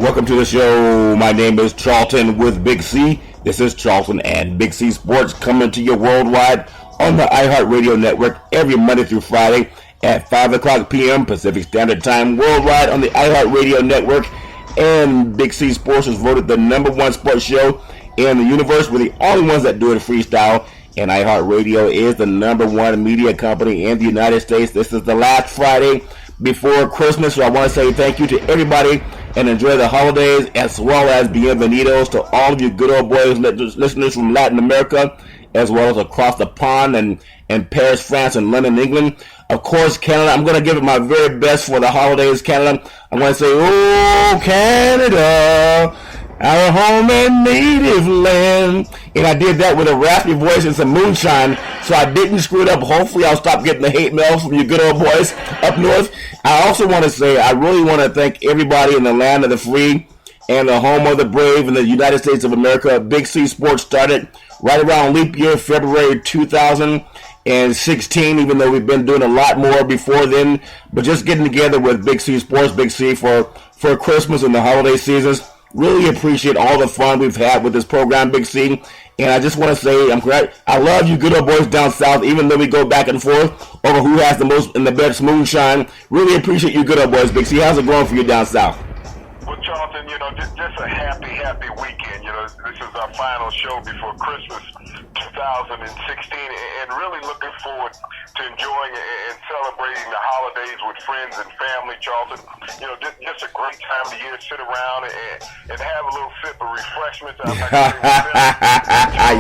Welcome to the show. My name is Charlton with Big C. This is Charlton and Big C Sports coming to you worldwide on the iHeart Radio Network every Monday through Friday at 5 o'clock p.m. Pacific Standard Time worldwide on the iHeart Radio Network. And Big C Sports is voted the #1 sports show in the universe. We're the only ones that do it freestyle. And iHeart Radio is the #1 media company in the United States. This is the last Friday before Christmas, so I want to say thank you to everybody and enjoy the holidays, as well as bienvenidos to all of you good old boys listeners from Latin America, as well as across the pond and Paris, France, and London, England. Of course, Canada, I'm going to give it my very best for the holidays, Canada. I want to say, oh, Canada, our home and native land. And I did that with a raspy voice and some moonshine, so I didn't screw it up. Hopefully I'll stop getting the hate mail from you good old boys up north. I also want to say I really want to thank everybody in the land of the free and the home of the brave in the United States of America. Big C Sports started right around leap year, February 2016, even though we've been doing a lot more before then. But just getting together with Big C Sports, Big C for Christmas and the holiday seasons. Really appreciate all the fun we've had with this program, Big C. And I just want to say I love you good old boys down south, even though we go back and forth over who has the most and the best moonshine. Really appreciate you good old boys, Big C. How's it going for you down south? Well, Charlton, just a happy weekend. This is our final show before Christmas 2016, and really looking forward to enjoying and celebrating the holidays with friends and family, Charlton. Just a great time of year, sit around and have a little sip of refreshments.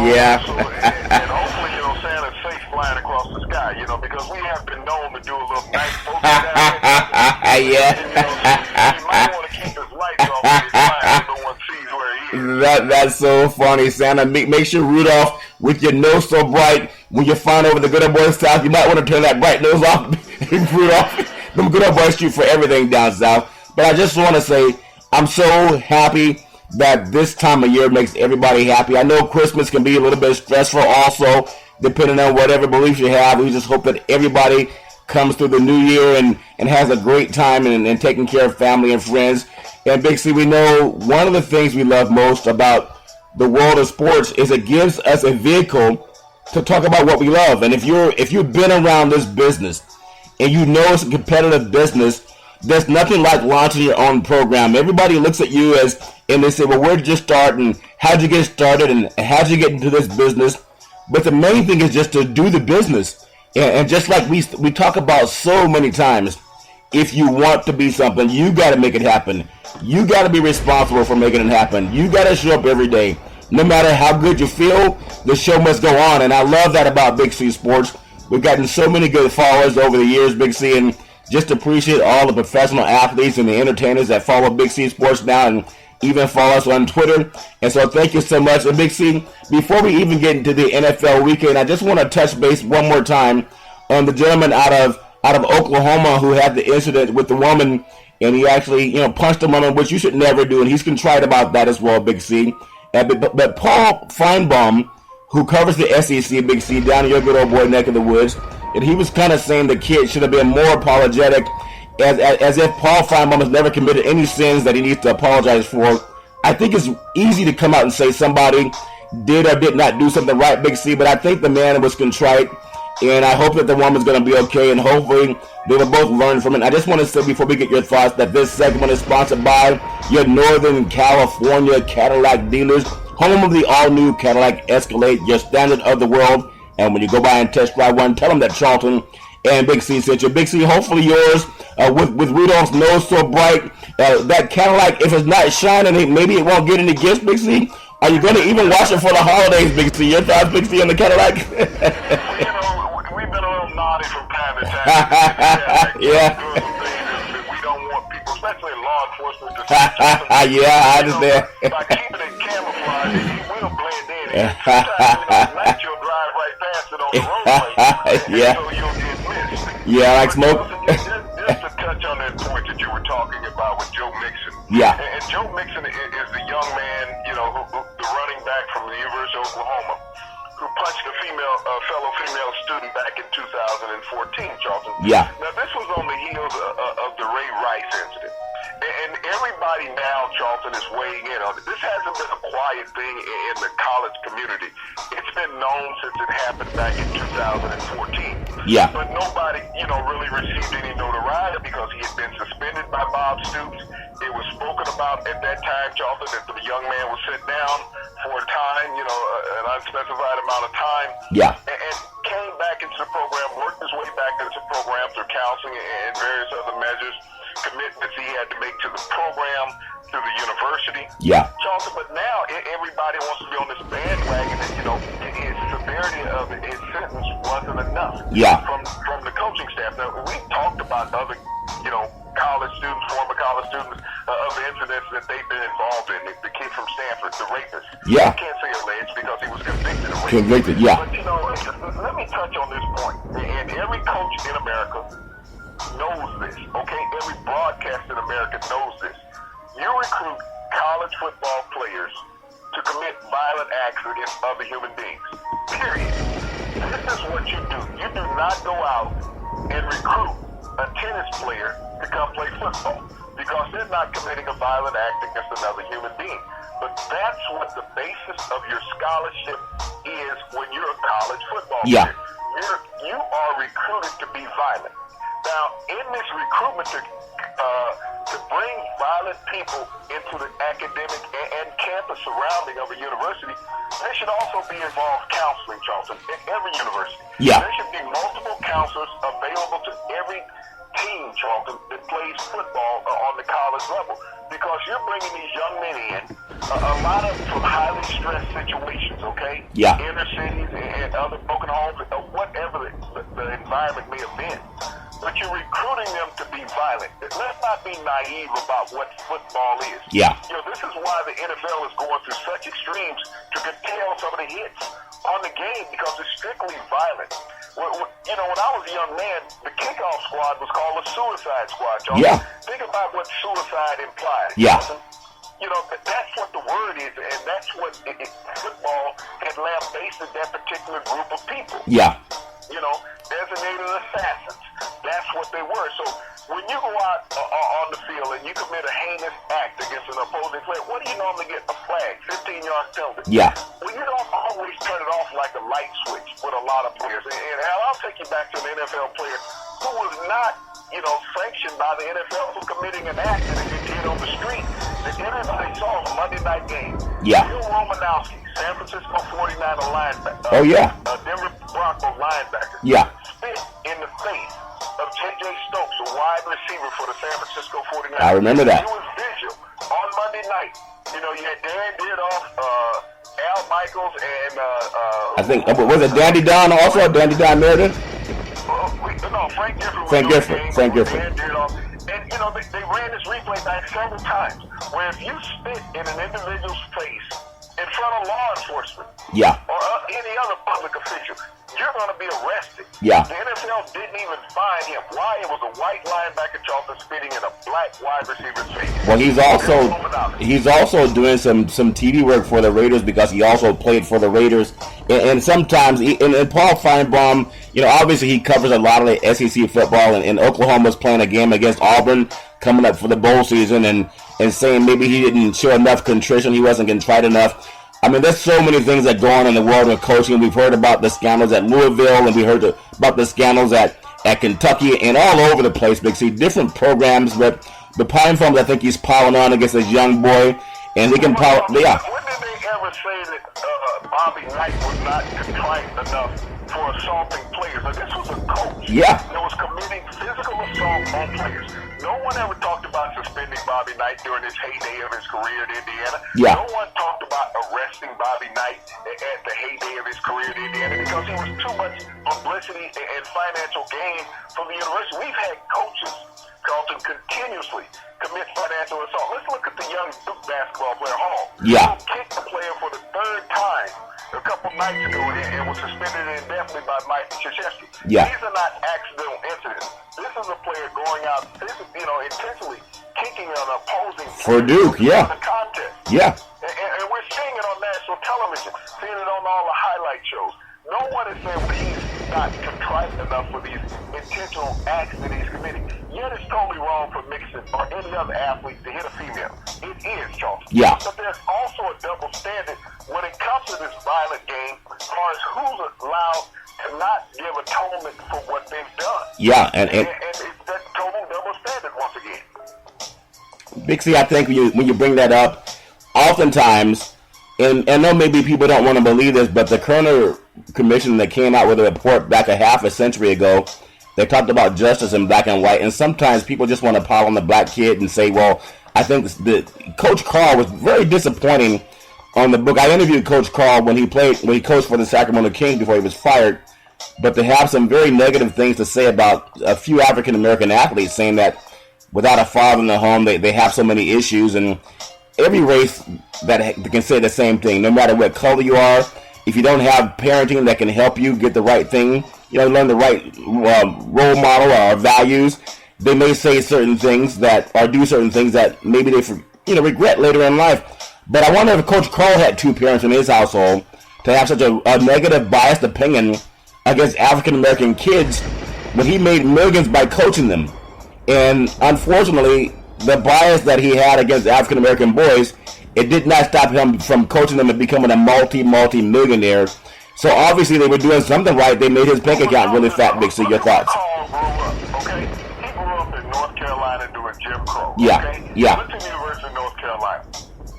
Yeah. And hopefully, Santa's safe flying across the sky, because we have been known to do a little night focus down there. Yeah. You might want to keep his lights off when he's flying so no one sees where he is. That's so funny, Santa. Make sure Rudolph, with your nose so bright, when you're flying over the good old boys south, you might want to turn that bright nose off. Rudolph, them good old boys shoot for everything down south. But I just want to say, I'm so happy that this time of year makes everybody happy. I know Christmas can be a little bit stressful also, depending on whatever beliefs you have. We just hope that everybody comes through the new year and has a great time and taking care of family and friends. And Big C, we know one of the things we love most about the world of sports is it gives us a vehicle to talk about what we love. And if you've been around this business and you know it's a competitive business, there's nothing like launching your own program. Everybody looks at you and they say, well, where did you start and how'd you get started and how'd you get into this business? But the main thing is just to do the business. And just like we talk about so many times, if you want to be something, you got to make it happen. You got to be responsible for making it happen. You got to show up every day. No matter how good you feel, the show must go on. And I love that about Big C Sports. We've gotten so many good followers over the years, Big C, and just appreciate all the professional athletes and the entertainers that follow Big C Sports now and even follow us on Twitter. And so thank you so much. And Big C, before we even get into the NFL weekend, I just want to touch base one more time on the gentleman out of Oklahoma who had the incident with the woman, and he actually, punched a woman, which you should never do, and he's contrite about that as well, Big C. But Paul Feinbaum, who covers the SEC, Big C, down in your good old boy neck of the woods, and he was kind of saying the kid should have been more apologetic, as if Paul Feinbaum has never committed any sins that he needs to apologize for. I think it's easy to come out and say somebody did or did not do something right, Big C, but I think the man was contrite, and I hope that the woman's going to be okay, and hopefully they will both learn from it. I just want to say before we get your thoughts that this segment is sponsored by your Northern California Cadillac dealers, home of the all-new Cadillac Escalade, your standard of the world. And when you go by and test drive one, tell them that Charlton and Big C sent you. Big C, hopefully yours, with Rudolph's nose so bright, that Cadillac, if it's not shining, maybe it won't get any gifts, Big C. Are you going to even wash it for the holidays, Big C? Your thoughts, Big C, on the Cadillac? We've been a little naughty from time to time. Yeah. We don't want people, especially law enforcement, to see. Yeah, I understand. By keeping it camouflaged, he will blend in. And sometimes at night you'll drive right past it on the roadway. Yeah. So you'll get missed. Yeah, I like smoke. Just to touch on that point that you were talking about with Joe Mixon. Yeah. And Joe Mixon is the young man, the running back from the University of Oklahoma, who punched a fellow female student back in 2014, Charlton. Yeah. Now, this was on the heels of the Ray Rice incident. And everybody everybody now, Charlton, is weighing in on it. This hasn't been a quiet thing in the college community. It's been known since it happened back in 2014. Yeah. But nobody, really received any notoriety because he had been suspended by Bob Stoops. It was spoken about at that time, Charlton, that the young man was sit down for a time, an unspecified amount of time. Yeah. And came back into the program, worked his way back into the program through counseling and various other measures, commitments he had to make to the program, to the university. Yeah. Charlton, but now everybody wants to be on this bandwagon that, his severity of his sentence wasn't enough. Yeah. From the coaching staff. Now, we talked about other, college students, former college students, of incidents that they've been involved in. The kid from Stanford, the rapist. Yeah. I can't say alleged because he was convicted of rape. Convicted, yeah. But, let me touch on this point. And every coach in America knows this, okay? Every broadcast in America knows this. You recruit college football players to commit violent acts against other human beings. Period. This is what you do. You do not go out and recruit a tennis player to come play football because they're not committing a violent act against another human being. But that's what the basis of your scholarship is when you're a college football Yeah. player. You are recruited to be violent. Now, in this recruitment to bring violent people into the academic and campus surrounding of a university, there should also be involved counseling, Charlton, in every university. Yeah. There should be multiple counselors available to every team, Charlton, that plays football on the college level, because you're bringing these young men in, a lot of from highly stressed situations, okay? Yeah. Inner cities and other broken homes, whatever the environment may have been. But you're recruiting them to be violent. Let's not be naive about what football is. Yeah. This is why the NFL is going through such extremes to curtail some of the hits on the game, because it's strictly violent. When I was a young man, the kickoff squad was called a suicide squad, John. Yeah. Think about what suicide implies. Yeah. That's what the word is, and that's what football had lambasted that particular group of people. Yeah. Designated assassins. That's what they were. So when you go out on the field and you commit a heinous act against an opposing player, what do you normally get? A flag, 15-yard penalty. Yeah. Well, you don't always turn it off like a light switch with a lot of players. And I'll take you back to an NFL player who was not, sanctioned by the NFL for committing an act that he did on the street that everybody saw on a Monday night game. Yeah. Bill Romanowski, San Francisco 49er linebacker. Oh, yeah. Denver Broncos linebacker. Yeah. Spit in the face of J.J. Stokes, a wide receiver for the San Francisco 49ers. I remember that. It was visual on Monday night. You had Dan Dierdorf, Al Michaels, and I think, was it Dandy Don also? Dandy Don Meredith? no, Frank Gifford. Frank Gifford. Frank Gifford. Dan Dierdorf. And, they ran this replay back several times, where if you spit in an individual's face in front of law enforcement, Yeah. or any other public official, you're going to be arrested. Yeah. The NFL didn't even find him. Why? It was a white linebacker, Charlton, spitting in a black wide receiver's face. Well, he's also doing some TV work for the Raiders, because he also played for the Raiders, and sometimes and Paul Feinbaum, obviously he covers a lot of the SEC football, and Oklahoma's playing a game against Auburn coming up for the bowl season, and saying maybe he didn't show enough contrition, he wasn't contrite enough. I mean, there's so many things that go on in the world of coaching. We've heard about the scandals at Louisville, and we heard about the scandals at Kentucky, and all over the place. Big C, different programs, but the Pine Farms, I think he's piling on against this young boy, and they can power. Yeah. When did they ever say that Bobby Knight was not contrite enough for assaulting players? Now, this was a coach Yeah. that was committing physical assault on players. No one ever talked about suspending Bobby Knight during his heyday of his career at Indiana. Yeah. No one talked about arresting Bobby Knight at the heyday of his career at Indiana, because he was too much publicity and financial gain from the university. We've had coaches, Carlton, continuously commit financial assault. Let's look at the young Duke basketball player, Hall. Yeah. Who kicked the player for the third time a couple nights ago and was suspended indefinitely by Mike Krzyzewski. Yeah. These are not accidental incidents. This is a player going out, intentionally kicking an opposing For Duke, yeah. the contest. Yeah. And we're seeing it on national television, seeing it on all the highlight shows. No one is saying, well, he's not contrite enough for these intentional acts that he's committing. Yet it's totally wrong for Mixon or any other athlete to hit a female. It is, Charles. Yeah. But there's also a double standard when it comes to this violent game as far as who's allowed to not give atonement for what they've done. Yeah, and it's that total double standard once again. Big C, I think when you bring that up, oftentimes, and I know maybe people don't want to believe this, but the Kerner Commission that came out with a report back a half a century ago, they talked about justice in black and white, and sometimes people just want to pile on the black kid and say, well, I think Coach Carl was very disappointing on the book. I interviewed Coach Carl when he coached for the Sacramento Kings before he was fired, but to have some very negative things to say about a few African American athletes, saying that without a father in the home, they have so many issues, and every race that can say the same thing, no matter what color you are. If you don't have parenting that can help you get the right thing, learn the right role model or values, they may say certain things or do certain things that maybe they regret later in life. But I wonder if Coach Carl had two parents in his household to have such a negative, biased opinion against African American kids when he made millions by coaching them. And unfortunately, the bias that he had against African American boys, it did not stop him from coaching them and becoming a multi-millionaire. So obviously they were doing something right. They made his bank account really fat. Big C, your thoughts? Carl grew up, okay? He grew up in North Carolina doing Jim Crow. Yeah, okay? yeah. He went to the University of North Carolina,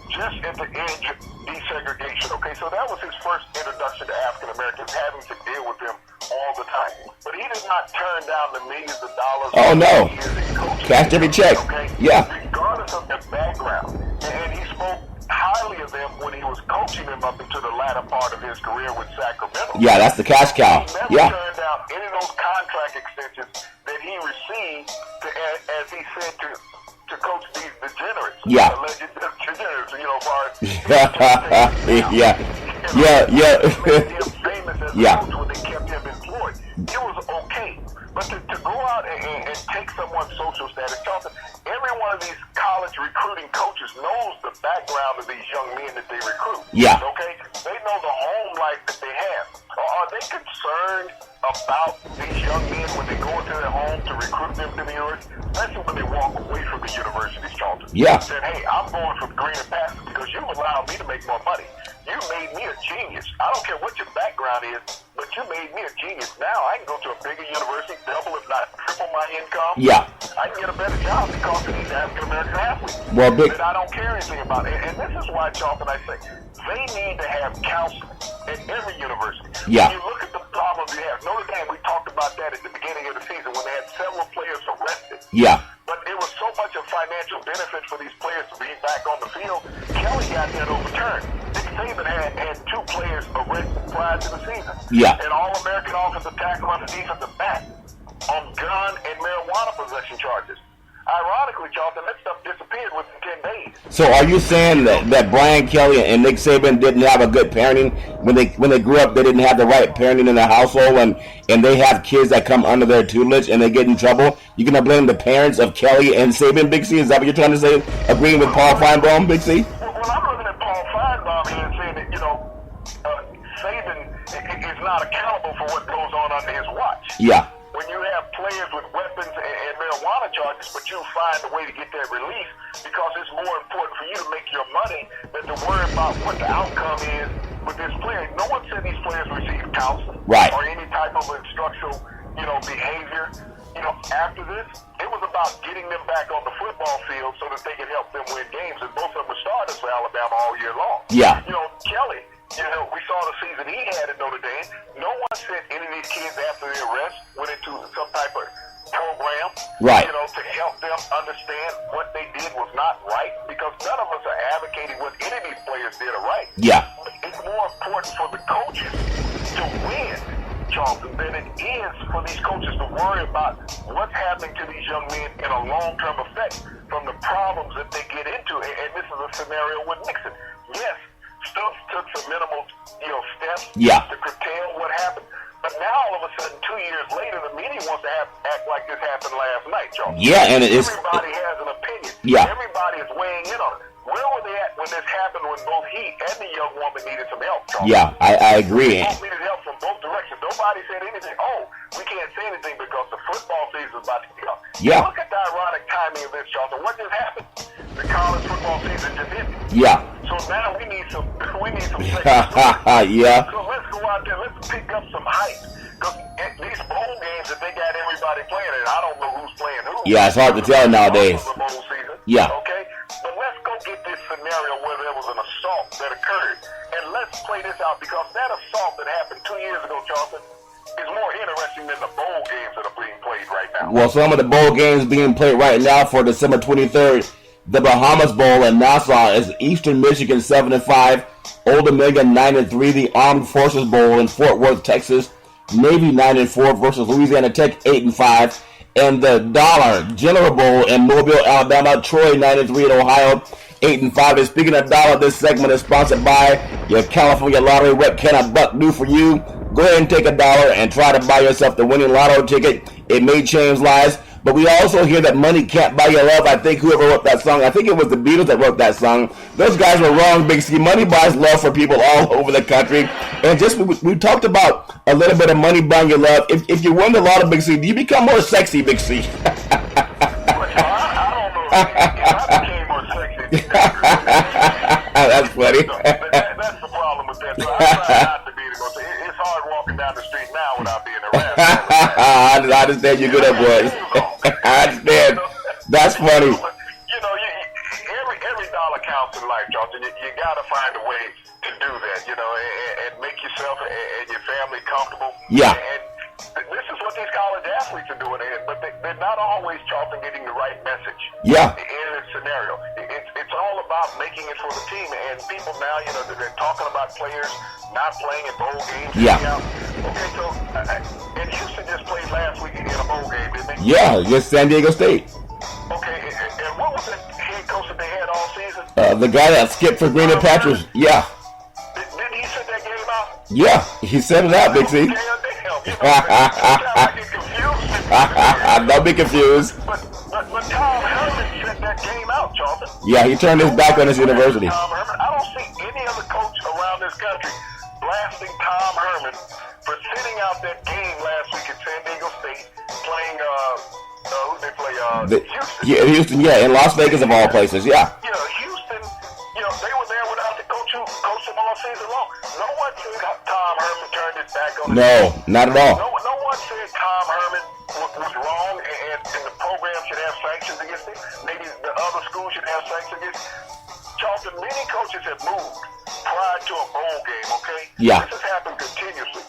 just at the edge of desegregation. Okay, so that was his first introduction to African Americans, having to deal with them all the time. But he did not turn down the millions of dollars. Oh no, cashed every check. Okay? Yeah. Regardless of their background, and he spoke highly of them when he was coaching them up into the latter part of his career with Sacramento. Yeah, that's the cash cow. He never Yeah. turned down any of those contract extensions that he received, as he said, to coach these degenerates. Yeah. Alleged degenerates, as far as Yeah. famous as Yeah. a coach when they kept him employed. It was okay. But to go out and take someone's social status, Charlton, every one of these college recruiting coaches knows the background of these young men that they recruit. Yeah. Okay? They know the home life that they have. Are they concerned about these young men when they go into their home to recruit them to the university? Especially when they walk away from the universities, Charlton. Yeah. Said, hey, I'm going for greener pastures because you allowed me to make more money. You made me a genius. I don't care what your background is, but you made me a genius. Now I can go to a bigger university, double if not triple my income. Yeah. I can get a better job because of these African American athletes. Well, Big. That I don't care anything about. And this is why, Charlton, I say they need to have counseling at every university. Yeah. When you look at the problems you have. Notre Dame, we talked about that at the beginning of the season when they had several players arrested. Yeah. But there was so much of financial benefit for these players to be back on the field. Kelly got that overturned. Nick Saban had two players arrested prior to the season. Yeah. An All-American offensive tackle on the defensive back on gun and marijuana possession charges. Ironically, Charlton, that stuff disappeared within 10 days. So are you saying that Brian Kelly and Nick Saban didn't have a good parenting when they grew up? They didn't have the right parenting in their household, and they have kids that come under their tutelage and they get in trouble. You're gonna blame the parents of Kelly and Saban, Big C? Is that what you're trying to say? Agreeing with Paul Feinbaum, Big C? Well, I'm looking at Paul Feinbaum here and saying that Saban is not accountable for what goes on under his watch. Yeah. When you have players with weapons and marijuana charges, but you find a way to get that release because it's more important for you to make your money than to worry about what the outcome is with this player. No one said these players receive counseling Right. or any type of instructional, behavior. After this, it was about getting them back on the football field so that they could help them win games. And both of them were starters for Alabama all year long. Yeah. Kelly, we saw the season he had at Notre Dame. No one said any of these kids after the arrest went into some type of program, right? To help them understand what they did was not right, because none of us are advocating what any of these players did are right. Yeah. It's more important for the coaches to win, Charlton, than it is for these coaches to worry about what's happening to these young men in a long-term effect from the problems that they get into. And this is a scenario with Nixon. Yes, Stoops took some minimal, steps to curtail what happened. But now, all of a sudden, 2 years later, the media wants to act like this happened last night, Charles. Yeah, and everybody has an opinion. Yeah. Everybody is weighing in on it. Where were they at when this happened, when both he and the young woman needed some help, Charles? Yeah, I agree. They both needed help from both directions. Nobody said anything. Oh, we can't say anything because the football season is about to kick off. Yeah. Look at the ironic timing of this, Charlton. What just happened? The college football season just ended. Yeah. So now we need some yeah. So let's go out there. Let's pick up some hype. Because these bowl games that they got everybody playing in, I don't know who's playing who. Yeah, it's hard to tell nowadays. The bowl season. Yeah. Okay? But let's go get this scenario where there was an assault that occurred. And let's play this out because that assault that happened 2 years ago, Charlton, is more interesting than the bowl games that are being played right now. Well, some of the bowl games being played right now for December 23rd, the Bahamas Bowl in Nassau is Eastern Michigan 7-5, Old Dominion 9-3, the Armed Forces Bowl in Fort Worth, Texas, Navy 9-4 versus Louisiana Tech 8-5, and the Dollar General Bowl in Mobile, Alabama, Troy 9-3 in Ohio 8-5. And speaking of dollar, this segment is sponsored by your California Lottery. What can a buck do for you? Go ahead and take $1 and try to buy yourself the winning lotto ticket. It may change lives. But we also hear that money can't buy your love. I think whoever wrote that song, I think it was the Beatles that wrote that song. Those guys were wrong, Big C. Money buys love for people all over the country. And just we talked about a little bit of money buying your love. If you win the lotto, Big C, do you become more sexy, Big C? I don't know. If I became more sexy. That's funny. That's the problem with that. So I try not to be the most. It's hard walking down the street now without being harassed. I understand you're good at boys. I understand. That's funny. You know, every dollar counts in life, Charlton. You got to find a way to do that, you know, and make yourself and your family comfortable. Yeah. And this is what these college athletes are doing, but they're not always, Charlton, getting the right message. Yeah. In this scenario, it's all about making it for the team, and people now, you know, they're talking about players not playing in bowl games. Yeah. Okay, so and Houston just played last week in a bowl game, didn't they? Yeah, against San Diego State. Okay, and what was the head coach that they had all season? The guy that skipped for Green and Patriots. Yeah. Didn't he sit that game out? Yeah, he set it out, Big C. Damn, you know, I get confused. Don't be confused. But Tom Herman set that game out, Charlton. Yeah, he turned his back on his university. Tom Herman. I don't see any other coach around this country blasting Tom Herman for sitting out that game last week at San Diego State, playing who they play? Houston. Yeah, Houston. Yeah, in Las Vegas of all places. Yeah. You know, Houston. You know, they were there without the coach who coached them all season long. No one said Tom Herman turned his back on. No, not at all. No one said Tom Herman was wrong and the program should have sanctions against him. Maybe the other schools should have sanctions against him. Charlton, many coaches have moved prior to a bowl game, okay? Yeah. This has happened continuously.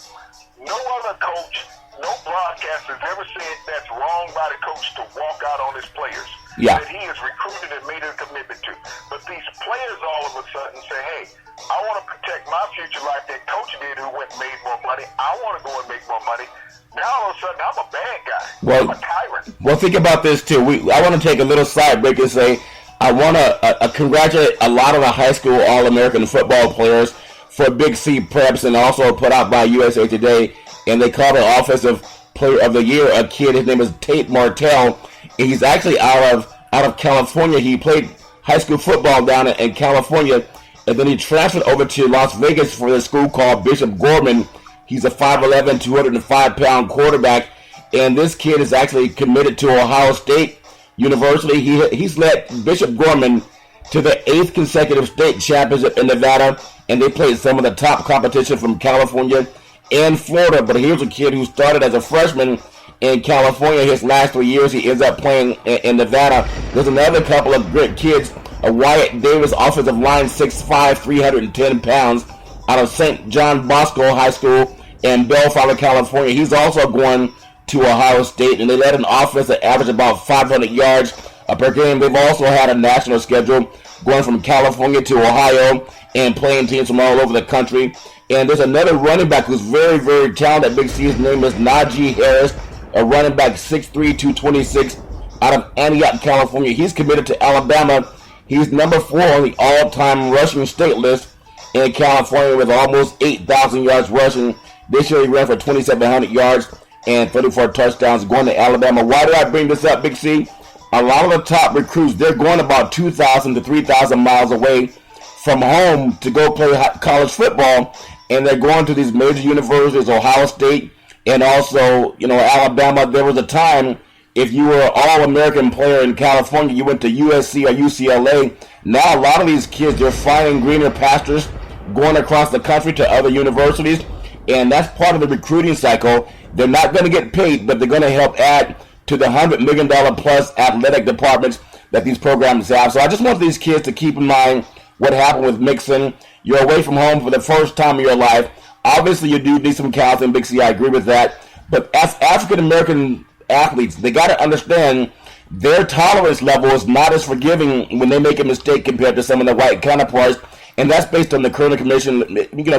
No other coach, no broadcaster has ever said that's wrong by the coach to walk out on his players. Yeah. That he has recruited and made a commitment to. But these players all of a sudden say, hey, I want to protect my future like that coach did who went and made more money. I want to go and make more money. Now all of a sudden I'm a bad guy. I'm a tyrant. Well, think about this too. I want to take a little side break and say I want to congratulate a lot of the high school All-American football players for Big C preps, and also put out by USA Today. And they called it Offensive Player of the Year a kid. His name is Tate Martell. And he's actually out of California. He played high school football down in California, and then he transferred over to Las Vegas for this school called Bishop Gorman. He's a 5'11", 205-pound quarterback, and this kid is actually committed to Ohio State University. He's led Bishop Gorman to the 8th consecutive state championship in Nevada, and they played some of the top competition from California and Florida. But here's a kid who started as a freshman in California. His last 3 years, he ends up playing in Nevada. There's another couple of great kids. Wyatt Davis, offensive line, 6'5", 310 pounds, out of St. John Bosco High School in Bellflower, California. He's also going to Ohio State, and they led an offense that averaged about 500 yards per game. They've also had a national schedule going from California to Ohio and playing teams from all over the country. And there's another running back who's very, very talented. Big C's name is Najee Harris, a running back, 6'3", 226, out of Antioch, California. He's committed to Alabama. He's number 4 on the all-time rushing state list in California with almost 8,000 yards rushing. This year he ran for 2,700 yards and 34 touchdowns going to Alabama. Why do I bring this up, Big C? A lot of the top recruits, they're going about 2,000 to 3,000 miles away from home to go play college football. and they're going to these major universities, Ohio State, and also, Alabama. There was a time if you were an All-American player in California, you went to USC or UCLA. Now a lot of these kids, they're finding greener pastures, going across the country to other universities, and that's part of the recruiting cycle. They're not going to get paid, but they're going to help add to the $100 million plus athletic departments that these programs have. So I just want these kids to keep in mind what happened with Mixon. You're away from home for the first time in your life. Obviously, you do need some counseling, Big C. I agree with that. But as African-American athletes, they got to understand their tolerance level is not as forgiving when they make a mistake compared to some of their white counterparts. And that's based on the current commission,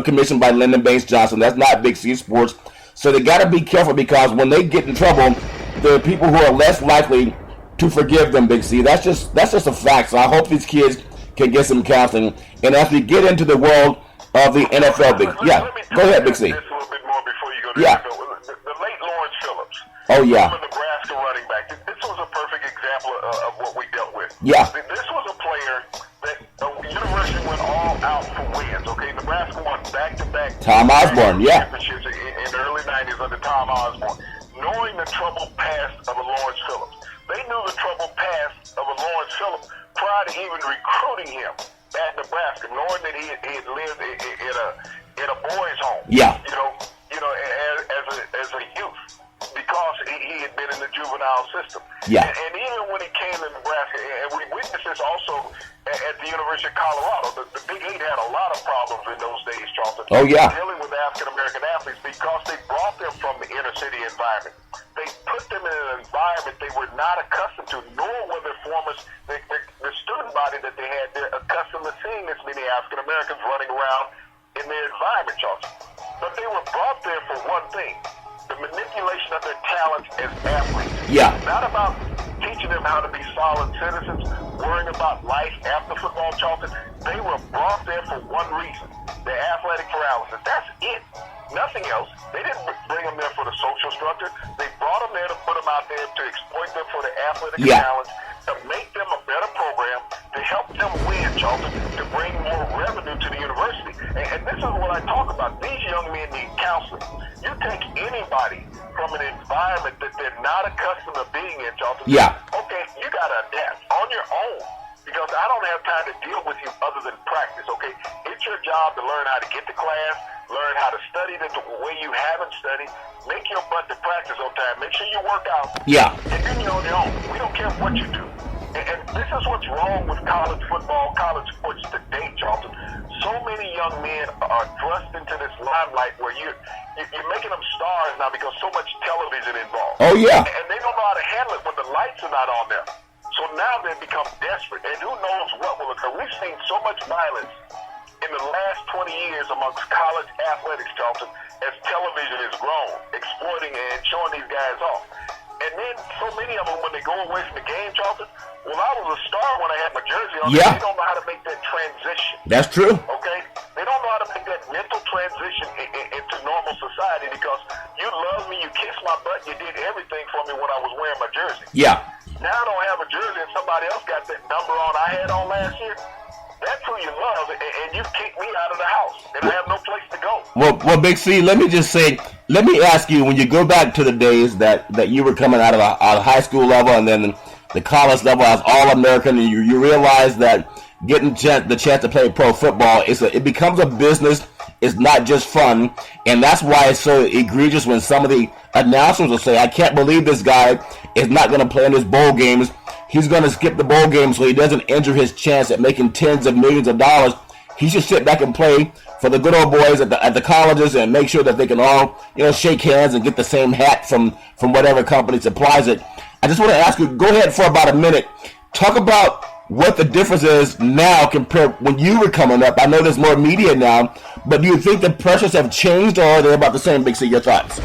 commissioned by Lyndon Baines Johnson. That's not Big C Sports. So they got to be careful, because when they get in trouble, there are people who are less likely to forgive them, Big C. That's just a fact. So I hope these kids can get some counseling. And as we get into the world of the NFL, go ahead, Big C. Just a little bit more before you go to the late Lawrence Phillips. Oh, yeah. The Nebraska running back. This was a perfect example of what we dealt with. Yeah. This was a player that University went all out for wins. Okay, Nebraska won back-to-back Tom Osborne, championships in the early 90s under Tom Osborne. Knowing the troubled past of a Lawrence Phillips, they knew the troubled past of a Lawrence Phillips prior to even recruiting him at Nebraska, knowing that he had lived in a boys' home. Yeah. As a youth, because he had been in the juvenile system. Yeah. And even when he came to Nebraska, and we witnessed this also at the University of Colorado, the Big Eight had a lot of problems in those days, Charlton. Oh, yeah. Dealing with African-American athletes, because they brought them from the inner city environment. They put them in an environment they were not accustomed to, nor were their the student body that they had there accustomed to seeing this many African-Americans running around in their environment, Charlton. But they were brought there for one thing: the manipulation of their talents as athletes. Yeah. Not about teaching them how to be solid citizens, worrying about life after football, Charlton. They were brought there for one reason: the athletic paralysis. That's it. Nothing else. They didn't bring them there for the social structure. They brought them there to put them out there to exploit them for the athletic talents, to make them a better program, to help them win, Charlton, to bring more revenue to the university. And this is what I talk about. These young men need counseling. You take anybody from an environment that they're not accustomed to being in, Charlton. Yeah. Okay, you got to adapt on your own, because I don't have time to deal with you other than practice, okay? It's your job to learn how to get to class, learn how to study the way you haven't studied, make your butt to practice on time, make sure you work out. Yeah. And then you're on your own. We don't care what you do. And this is what's wrong with college football, college sports today, Charlton. So many young men are thrust into this limelight where you're making them stars now because so much television involved. Oh, yeah. And they don't know how to handle it when the lights are not on them. So now they become desperate, and who knows what will occur. We've seen so much violence in the last 20 years amongst college athletics, Charlton, as television has grown, exploiting and showing these guys off. And then so many of them, when they go away from the game, Charlton, well, I was a star when I had my jersey on. Yeah. They don't know how to make that transition. That's true. Okay? They don't know how to make that mental transition into normal society, because you love me, you kissed my butt, you did everything for me when I was wearing my jersey. Yeah. Now I don't have a jersey and somebody else got that number on I had on last year. That's who you love, and you kicked me out of the house, and I have no place to go. Well, Big C, let me ask you, when you go back to the days that you were coming out of high school level and then the college level as All-American, and you realize that getting the chance to play pro football, it becomes a business. It's not just fun, and that's why it's so egregious when some of the announcers will say, I can't believe this guy is not going to play in his bowl games. He's going to skip the bowl game so he doesn't injure his chance at making tens of millions of dollars. He should sit back and play for the good old boys at the colleges and make sure that they can all, shake hands and get the same hat from whatever company supplies it. I just want to ask you, go ahead for about a minute. Talk about what the difference is now compared when you were coming up. I know there's more media now, but do you think the pressures have changed, or are they about the same? Big C, your thoughts?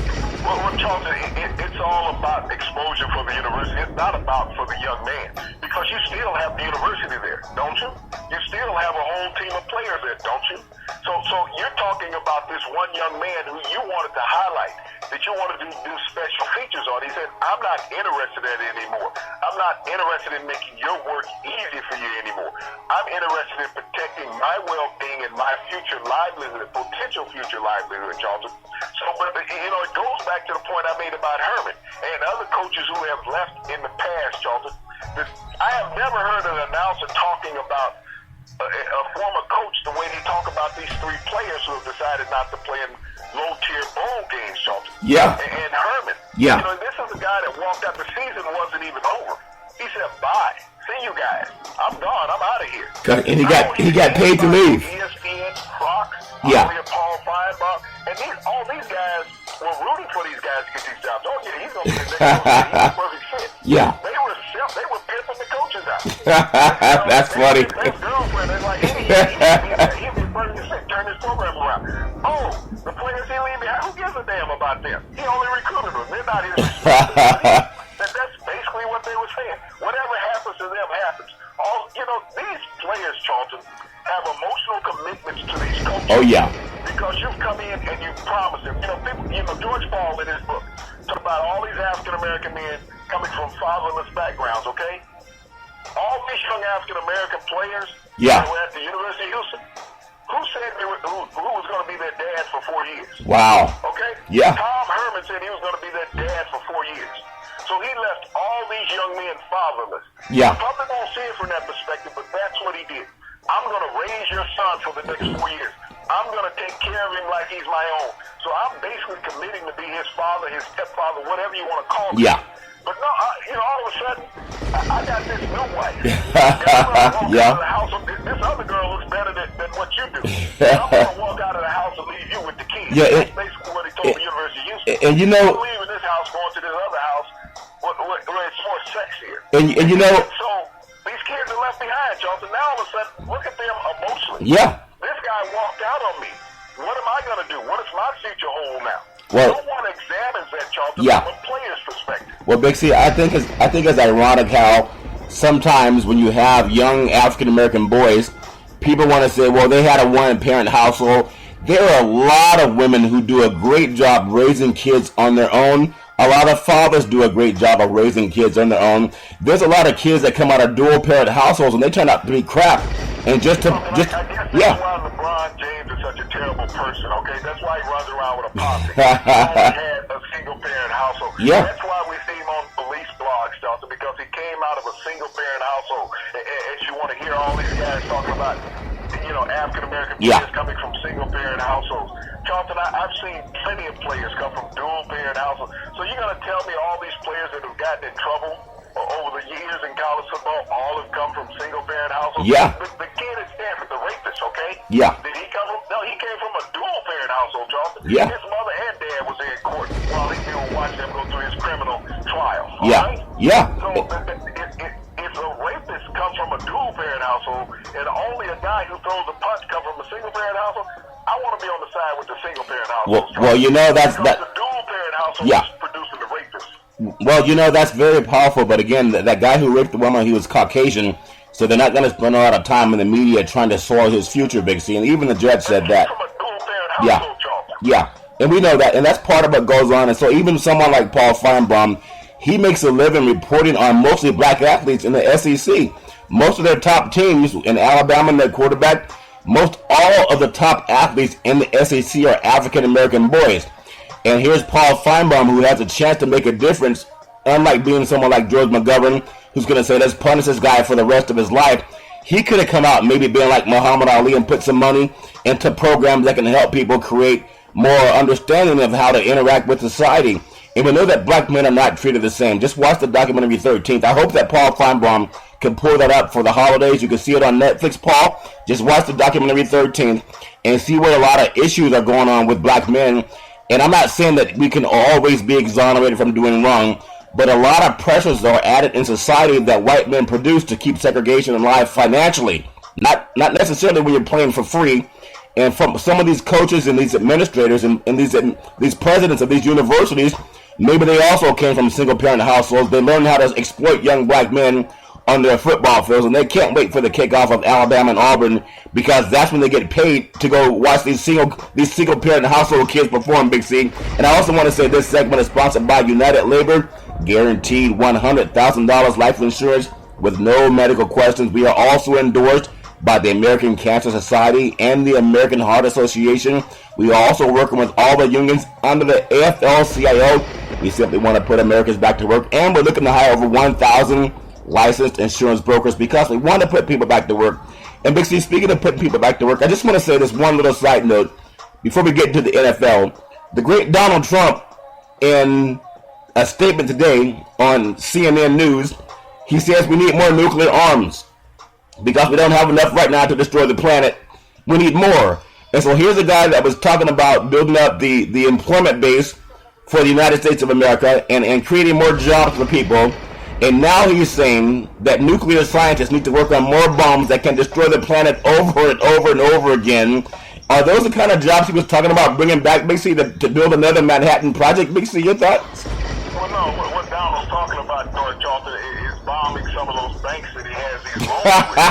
Well, Charlton, it's all about exposure for the university. It's not about for the young man, because you still have the university there, don't you? You still have a whole team of players there, don't you? So you're talking about this one young man who you wanted to highlight, that you wanted to do special features on. He said, I'm not interested in it anymore. I'm not interested in making your work easy for you anymore. I'm interested in protecting my well-being and my future livelihood, potential future livelihood, Charlton. So, but it goes back to the point I made about Herman and other coaches who have left in the past, Charlton. I have never heard an announcer talking about a former coach the way they talk about these three players who have decided not to play in low-tier bowl games, Charlton. Yeah. And Herman. Yeah. This is a guy that walked out, the season wasn't even over. He said, bye. See you guys. I'm gone. I'm out of here. And he got paid to leave. ESPN, Fox, Yeah. Paul Feinbaum, and all these guys were rooting for these guys to get these jobs. Oh, yeah, he's going to be the next coach. He's a perfect fit. Yeah. They were pimping the coaches out. That's funny. His girlfriend is like, hey, he'll be perfect fit. Turn his program around. Oh, the players he leave behind, who gives a damn about them? He only recruited them. They're not his. That's basically what they were saying. Whatever happens to them happens. These players, Charlton, have emotional commitments to these coaches. Oh, yeah. Because you've come in and you've promised them. George Paul in his book talked about all these African-American men coming from fatherless backgrounds, okay? All these young African-American players Yeah. that were at the University of Houston, who said who was going to be their dad for 4 years? Wow. Okay? Yeah. Tom Herman said he was going to be their dad for 4 years. So he left all these young men fatherless. Yeah. You probably don't see it from that perspective, but that's what he did. I'm going to raise your son for the next 4 years. I'm going to take care of him like he's my own. So I'm basically committing to be his father, his stepfather, whatever you want to call me. Yeah. But no, all of a sudden, I got this new wife. Yeah. Out of the house, this other girl looks better than what you do. I'm going to walk out of the house and leave you with the kids. Yeah, That's basically what he told the University of Houston. And you know, I'm leaving this house, going to this other house where it's more sexier. and you know, So these kids are left behind, Charlton. Now all of a sudden, look at them emotionally. yeah. This guy walked out on me. What am I going to do? What does my future hold now? Well, no one examines that, Charlton, yeah. from a player's perspective. Well, Big C, I think it's ironic how sometimes when you have young African American boys, people want to say, well, they had a one-parent household. There are a lot of women who do a great job raising kids on their own. A lot of fathers do a great job of raising kids on their own. There's a lot of kids that come out of dual-parent households and they turn out to be crap. And I guess that's why LeBron James is such a terrible person, okay? That's why he runs around with a posse. He only had a single-parent household. Yeah. That's why we see him on police blogs, Charlton, because he came out of a single-parent household. And you want to hear all these guys talking about, African-American players coming from single-parent households. Charlton, I've seen plenty of players come from dual-parent households. So you're going to tell me all these players that have gotten in trouble over the years in college football all have come from single-parent households? Yeah. The kid at Stanford, the rapist, okay? Yeah. Did he come from? No, he came from a dual-parent household, Charlton. Yeah. His mother and dad was in court while he were watching him go through his criminal trial. Yeah. Right? Yeah. So if a rapist comes from a dual-parent household and only a guy who throws a punch comes from a single-parent household, I want to be on the side with the single-parent household. Well, that's the dual-parent household is producing the rapist. Well, that's very powerful. But again, that guy who raped the woman, he was Caucasian, so they're not going to spend a lot of time in the media trying to soil his future, Big C. And even the judge said that. From a dual-parent household, Charlton. Yeah. And we know that, and that's part of what goes on. And so even someone like Paul Feinbaum, he makes a living reporting on mostly black athletes in the SEC. Most of their top teams in Alabama and their quarterback, most all of the top athletes in the SEC are African-American boys. And here's Paul Feinbaum, who has a chance to make a difference, unlike being someone like George McGovern, who's going to say, let's punish this guy for the rest of his life. He could have come out maybe being like Muhammad Ali and put some money into programs that can help people create more understanding of how to interact with society. And we know that black men are not treated the same. Just watch the documentary 13th. I hope that Paul Feinbaum can pull that up for the holidays. You can see it on Netflix, Paul. Just watch the documentary 13th and see where a lot of issues are going on with black men. And I'm not saying that we can always be exonerated from doing wrong, but a lot of pressures are added in society that white men produce to keep segregation alive financially. Not necessarily when you're playing for free. And from some of these coaches and these administrators and these presidents of these universities, maybe they also came from single-parent households. They learned how to exploit young black men on their football fields, and they can't wait for the kickoff of Alabama and Auburn because that's when they get paid to go watch these single-parent household kids perform, Big C. And I also want to say this segment is sponsored by United Labor. guaranteed $100,000 life insurance with no medical questions. We are also endorsed by the American Cancer Society and the American Heart Association. We are also working with all the unions under the AFL-CIO. We simply want to put Americans back to work, and we're looking to hire over 1,000 licensed insurance brokers because we want to put people back to work. And Big C, speaking of putting people back to work, I just want to say this one little side note before we get into the NFL. The great Donald Trump, in a statement today on CNN News, he says we need more nuclear arms because we don't have enough right now to destroy the planet. We need more. And so here's a guy that was talking about building up the employment base for the United States of America and creating more jobs for people. And now he's saying that nuclear scientists need to work on more bombs that can destroy the planet over and over and over again. Are those the kind of jobs he was talking about bringing back, Big C, to build another Manhattan Project? Big C, your thoughts? Well, no, what Donald's talking about, George Charlton, is bombing some of those banks that he has these loans with.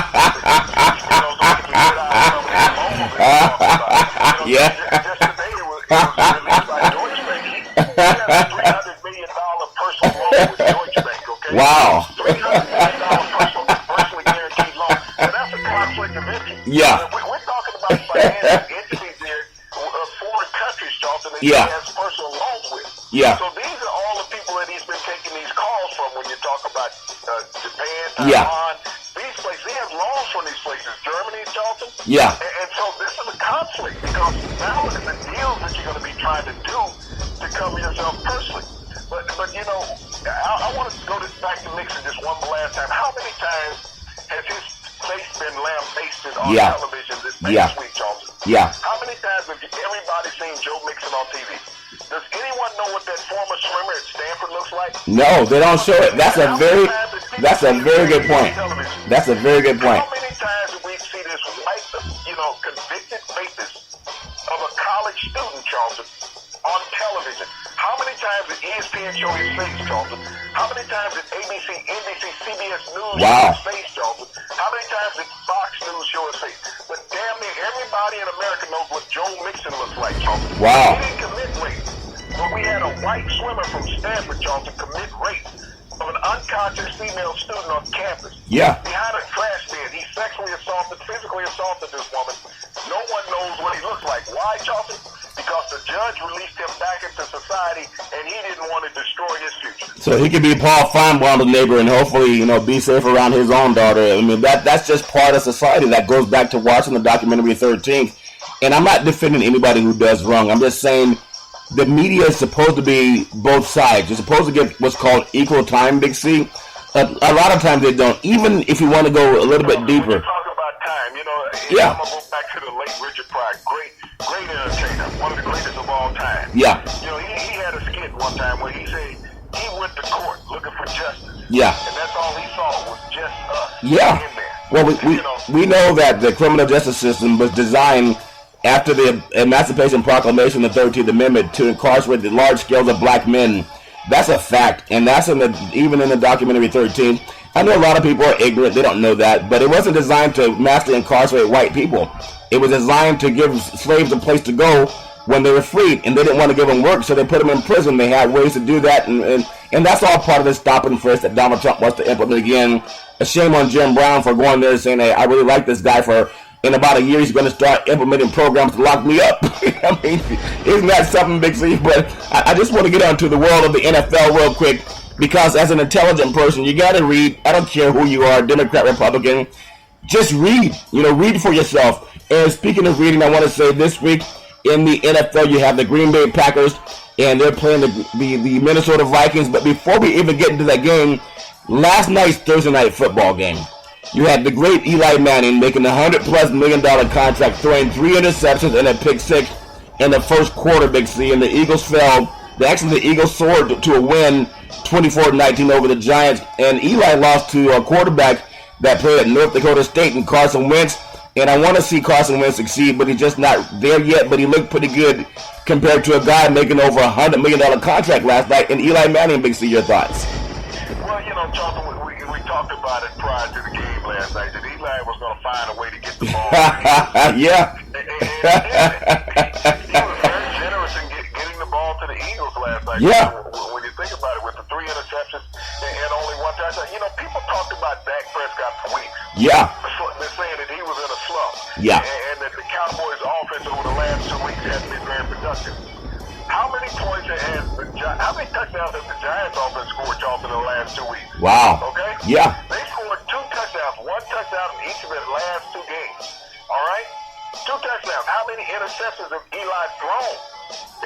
Yeah. Just today, it was released by Deutsche Bank. He has a $300 million personal loan with Deutsche Bank, okay? Wow. $300 million personally guaranteed loan. And that's a conflict of interest. Yeah. We're talking about financial entities there, foreign countries, Charlton, that he has personal loans with. Yeah. So these are all the people that he's been taking these calls from when you talk about Japan, Taiwan, these places. He has loans from these places. Germany, Charlton. Yeah. And so this is a conflict because now look at the deals that you're going to be trying to do to cover yourself personally. But you know, I want to go back to Nixon just one last time. How many times has his face been lambasted on television this week, Charlton? Yeah. How many times have everybody seen Joe Mixon on TV? Does anyone know what that former swimmer at Stanford looks like? No, they don't show it. That's a very good point. That's a very good point. How many times have we seen this white, convicted rapist of a college student, Charlton, on television? How many times did ESPN show his face, Charlton? How many times did ABC, NBC, CBS News show his face, Charlton? How many times did Fox News show his face? But damn near everybody in America knows what Joe Mixon looks like, Charlton. Wow. He didn't commit rape. But we had a white swimmer from Stanford, Charlton, commit rape of an unconscious female student on campus. Yeah. Behind a trash bin, he physically assaulted this woman. No one knows what he looks like. Why, Charlton? Because the judge released him back into society, and he didn't want to destroy his future. So he could be Paul Feinbaum's neighbor and hopefully, be safe around his own daughter. I mean, that's just part of society. That goes back to watching the documentary 13th. And I'm not defending anybody who does wrong. I'm just saying the media is supposed to be both sides. You're supposed to get what's called equal time, Big C. A lot of times they don't. Even if you want to go a little bit deeper. When you talk about time, I'm going to go back to the late Richard Pryor, great entertainer, one of the greatest of all time. Yeah. He had a skit one time where he said he went to court looking for justice. Yeah. And that's all he saw was just us. Yeah. In there. Well, we know that the criminal justice system was designed after the Emancipation Proclamation, the 13th Amendment, to incarcerate the large scales of black men. That's a fact, and that's even in the documentary 13. I know a lot of people are ignorant, they don't know that, but it wasn't designed to massively incarcerate white people. It was designed to give slaves a place to go when they were freed, and they didn't want to give them work, so they put them in prison. They had ways to do that, and that's all part of the stop and frisk that Donald Trump wants to implement again. A shame on Jim Brown for going there and saying, hey, I really like this guy in about a year, he's going to start implementing programs to lock me up. I mean, isn't that something, Big C? But I just want to get onto the world of the NFL real quick, because as an intelligent person, you got to read. I don't care who you are, Democrat, Republican. Just read. Read for yourself. And speaking of reading, I want to say this week in the NFL, you have the Green Bay Packers, and they're playing the Minnesota Vikings. But before we even get into that game, last night's Thursday night football game, you had the great Eli Manning making a $100+ million contract, throwing 3 interceptions and a pick 6 in the first quarter, Big C, and the Eagles fell. The Eagles soared to a win, 24-19 over the Giants, and Eli lost to a quarterback that played at North Dakota State and Carson Wentz. And I want to see Carson Wentz succeed, but he's just not there yet. But he looked pretty good compared to a guy making over a $100 million contract last night. And Eli Manning, Big C, your thoughts? Well, Jonathan, we talked about it prior to the game last night, that Eli was going to find a way to get the ball. Yeah. And he was very generous in getting the ball to the Eagles last night. Yeah. When you think about it, with the 3 interceptions last night, people talked about Dak Prescott for weeks. Yeah. They're saying that he was in a slump. Yeah. And that the Cowboys' offense over the last 2 weeks hasn't been very productive. How many touchdowns has the Giants offense scored, Charles, in the last 2 weeks? Wow. Okay? Yeah. They scored 2 touchdowns, 1 touchdown in each of their last 2 games. All right? 2 touchdowns. How many interceptions have Eli thrown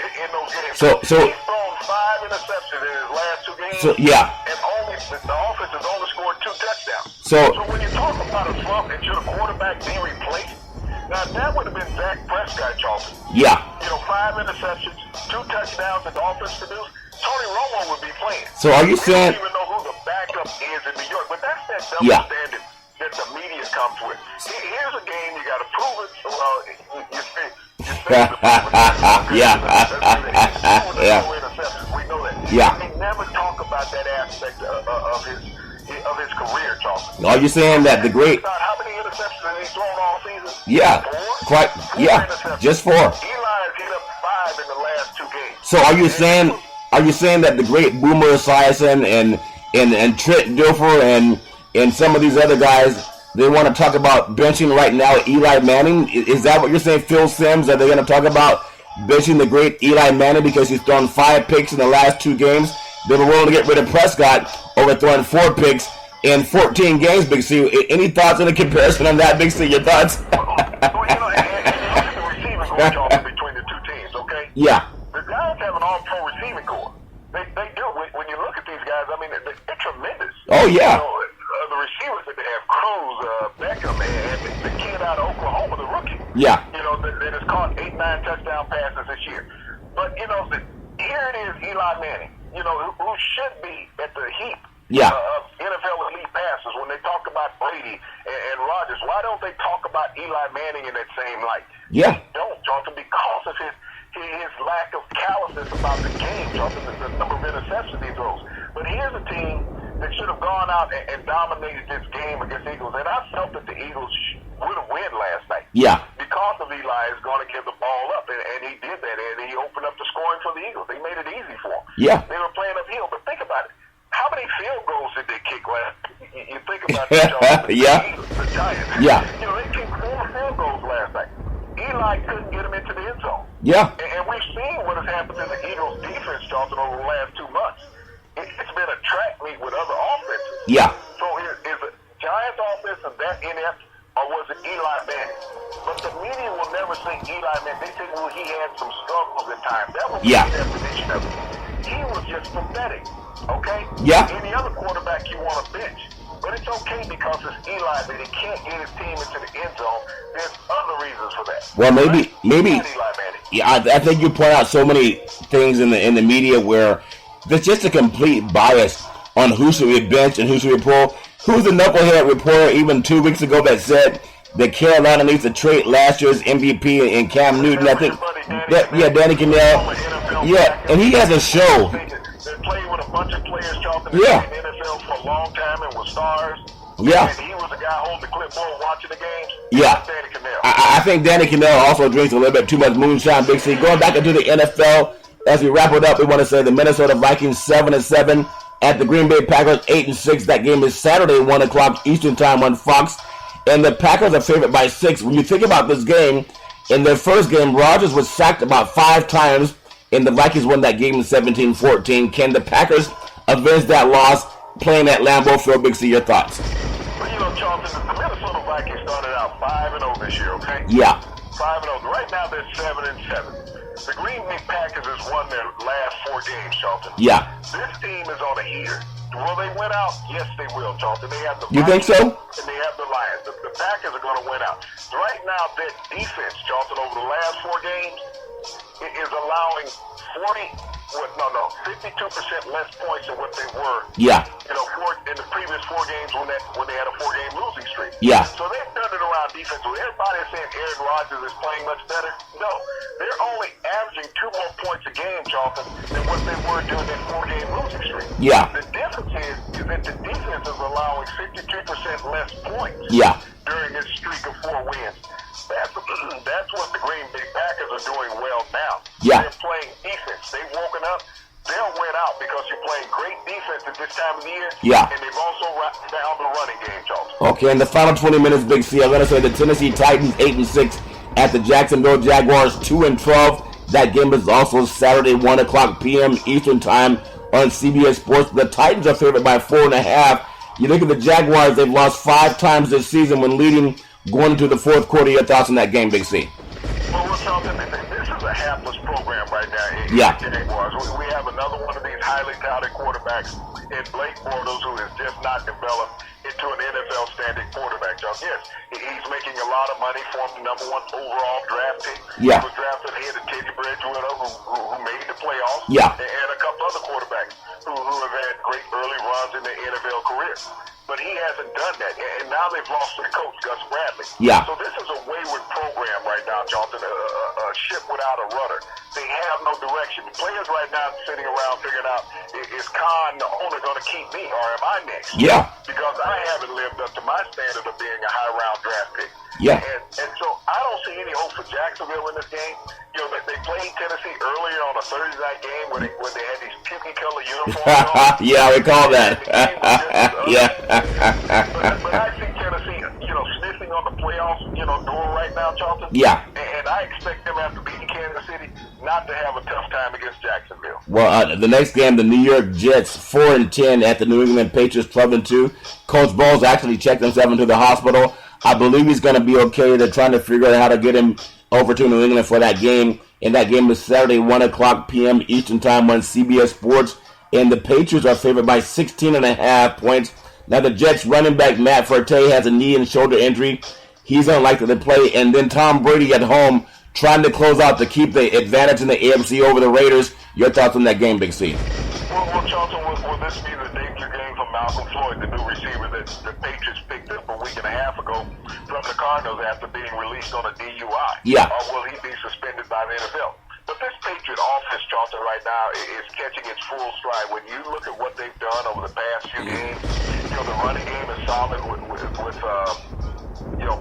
in those games? So he's thrown 5 interceptions in his last 2 games. So yeah. And the offense has only scored 2 touchdowns. So when you talk about a slump and should a quarterback be replaced, now that would have been Dak Prescott, Charles. Yeah. 5 interceptions, 2 touchdowns that the offense produced. Tony Romo would be playing. So are you saying? We don't even know who the backup is in New York, but that's that double standard that the media comes with. Here's a game you got to prove it. Well, you say yeah. We know that. Yeah. They never talk about that aspect of his career, Charles. Are you saying that the great? How many interceptions has he thrown all season? Yeah. 4? Quite. Yeah. Just 4. Eli has hit up 5 in the last 2 games. So are you saying that the great Boomer Esiason and Trent Dilfer and some of these other guys, they want to talk about benching right now Eli Manning? Is that what you're saying, Phil Simms? Are they going to talk about benching the great Eli Manning because he's thrown 5 picks in the last 2 games? They were willing to get rid of Prescott over throwing 4 picks in 14 games, Big C. Any thoughts on the comparison on that, Big C? Your thoughts? And look at the receiving core between the 2 teams, okay? Yeah. The Giants have an all-pro receiving core. They do. When you look at these guys, I mean, they're tremendous. Oh, yeah. The receivers that they have, Cruz, Beckham, and the kid out of Oklahoma, the rookie. Yeah. That has caught 8-9 touchdown passes this year. But, here it is, Eli Manning, who should be at the heap of NFL elite passes. When they talk about Brady and Rodgers, why don't they talk about Eli Manning in that same light? Yeah. They don't, Jonathan, because of his lack of callousness about the game, Jonathan, the number of interceptions he throws. But here's a team that should have gone out and dominated this game against the Eagles. And I felt that the Eagles would have won last night. Yeah. Because of Eli is going to give the ball up. And he did that. And he opened up the scoring for the Eagles. They made it easy for him. Yeah. They were playing uphill. But think about it. How many field goals did they kick last? You think about that, Yeah. The Giants. Yeah. They kicked 4 field goals last night. Eli couldn't get him into the end zone. Yeah. And we've seen what has happened to the Eagles' defense, Charlton, over the last 2 months. It's been a track meet with other offenses. Yeah. So is it Giants offense and that inept, or was it Eli Manning? But the media will never say Eli Manning. They say, well, he had some struggles at times. That was the definition of it. He was just pathetic. Okay? Yeah. Any other quarterback you want to bench. But it's okay because it's Eli that he can't get his team into the end zone. There's other reasons for that. Well, maybe. Not Eli Manning. Yeah, I think you point out so many things in the media where there's just a complete bias on who should be benched and who should be pulled. Who's the knucklehead reporter even 2 weeks ago that said that Carolina needs to trade last year's MVP in Cam Newton? I think, Danny Cannell. Yeah, and he has a show. They played with a bunch of players, Charlton, in the NFL for a long time and were stars. Yeah. And he was the guy holding the clipboard watching the games. Yeah. Danny Cannell. I think Danny Cannell also drinks a little bit too much moonshine, Big C. Going back into the NFL, as we wrap it up, we want to say the Minnesota Vikings 7-7 at the Green Bay Packers 8-6. That game is Saturday, 1 o'clock Eastern Time on Fox. And the Packers are favored by 6. When you think about this game, in their first game, Rodgers was sacked about 5 times, and the Vikings won that game 17-14. Can the Packers avenge that loss playing at Lambeau Field? Big C, your thoughts? Well, Charlton, the Minnesota Vikings started out 5-0 this year, okay? Yeah. 5-0. Right now they're 7-7. The Green Bay Packers has won their last 4 games, Charlton. Yeah. This team is on a heater. Will they win out? Yes, they will, Charlton. They have the You think so? And they have the Lions. The Packers are going to win out. Right now, their defense, Charlton, over the last 4 games, is allowing 52% less points than what they were. Yeah. In the previous 4 games when they had a 4-game losing streak. Yeah. So they've turned it around defensively. Everybody is saying Aaron Rodgers is playing much better. No, they're only averaging 2 more points a game, Charlton, than what they were during that 4-game losing streak. Yeah. The difference is that the defense is allowing 52% less points. Yeah. During this streak of 4 wins. That's what the Green Bay Packers are doing well now. Yeah. They're playing defense. They've woken up. They'll win out because you're playing great defense and this time of the year. Yeah. And they've also down the running game, Charles. Okay, in the final 20 minutes, Big C, I'm going to say the Tennessee Titans 8-6 at the Jacksonville Jaguars 2-12. That game is also Saturday, 1 o'clock p.m. Eastern Time on CBS Sports. The Titans are favored by 4.5. You look at the Jaguars, they've lost 5 times this season when leading going into the fourth quarter. Your thoughts on that game, Big C? Well, Charles, this is a hapless program right now in Yeah. the Jaguars. We have another one of these highly touted quarterbacks in Blake Bortles who has just not developed into an NFL standing quarterback, Charles. Yes, he's making a lot of money for him, the number 1 overall draft pick. Yeah. He was drafted ahead of Teddy Bridgewater, who made the playoffs. Yeah. And a couple other quarterbacks who have had great early runs in their NFL career. But he hasn't done that, and now they've lost their coach, Gus Bradley. Yeah. So this is a wayward program right now, Jonathan, a ship without a rudder. They have no direction. The players right now sitting around figuring out, is Khan, the owner, going to keep me, or am I next? Yeah. Because I haven't lived up to my standard of being a high-round draft pick. Yeah. And so I don't see any hope for Jacksonville in this game. You know, they played Tennessee earlier on a Thursday night game when they had these puky-colored uniforms on. Yeah, I recall that. Yeah. But I see Tennessee, sniffing on the playoffs, door right now, Charlton. Yeah. And I expect them after beating Kansas City not to have a tough time against Jacksonville. Well, the next game, the New York Jets 4-10 at the New England Patriots 12-2. Coach Bowles actually checked himself into the hospital. I believe he's going to be okay. They're trying to figure out how to get him over to New England for that game. And that game is Saturday, 1 o'clock p.m. Eastern Time on CBS Sports. And the Patriots are favored by 16.5 points. Now, the Jets running back Matt Forte has a knee and shoulder injury. He's unlikely to play. And then Tom Brady at home trying to close out to keep the advantage in the AFC over the Raiders. Your thoughts on that game, Big C? Well, Charlton, will this be the danger game for Malcolm Floyd, the new receiver that the Patriots picked up a week and a half ago from the Cardinals after being released on a DUI? Yeah. Or will he be suspended by the NFL? But this Patriot offense, Charlton, right now is catching its full stride. When you look at what they've done over the past few games, the running game is solid with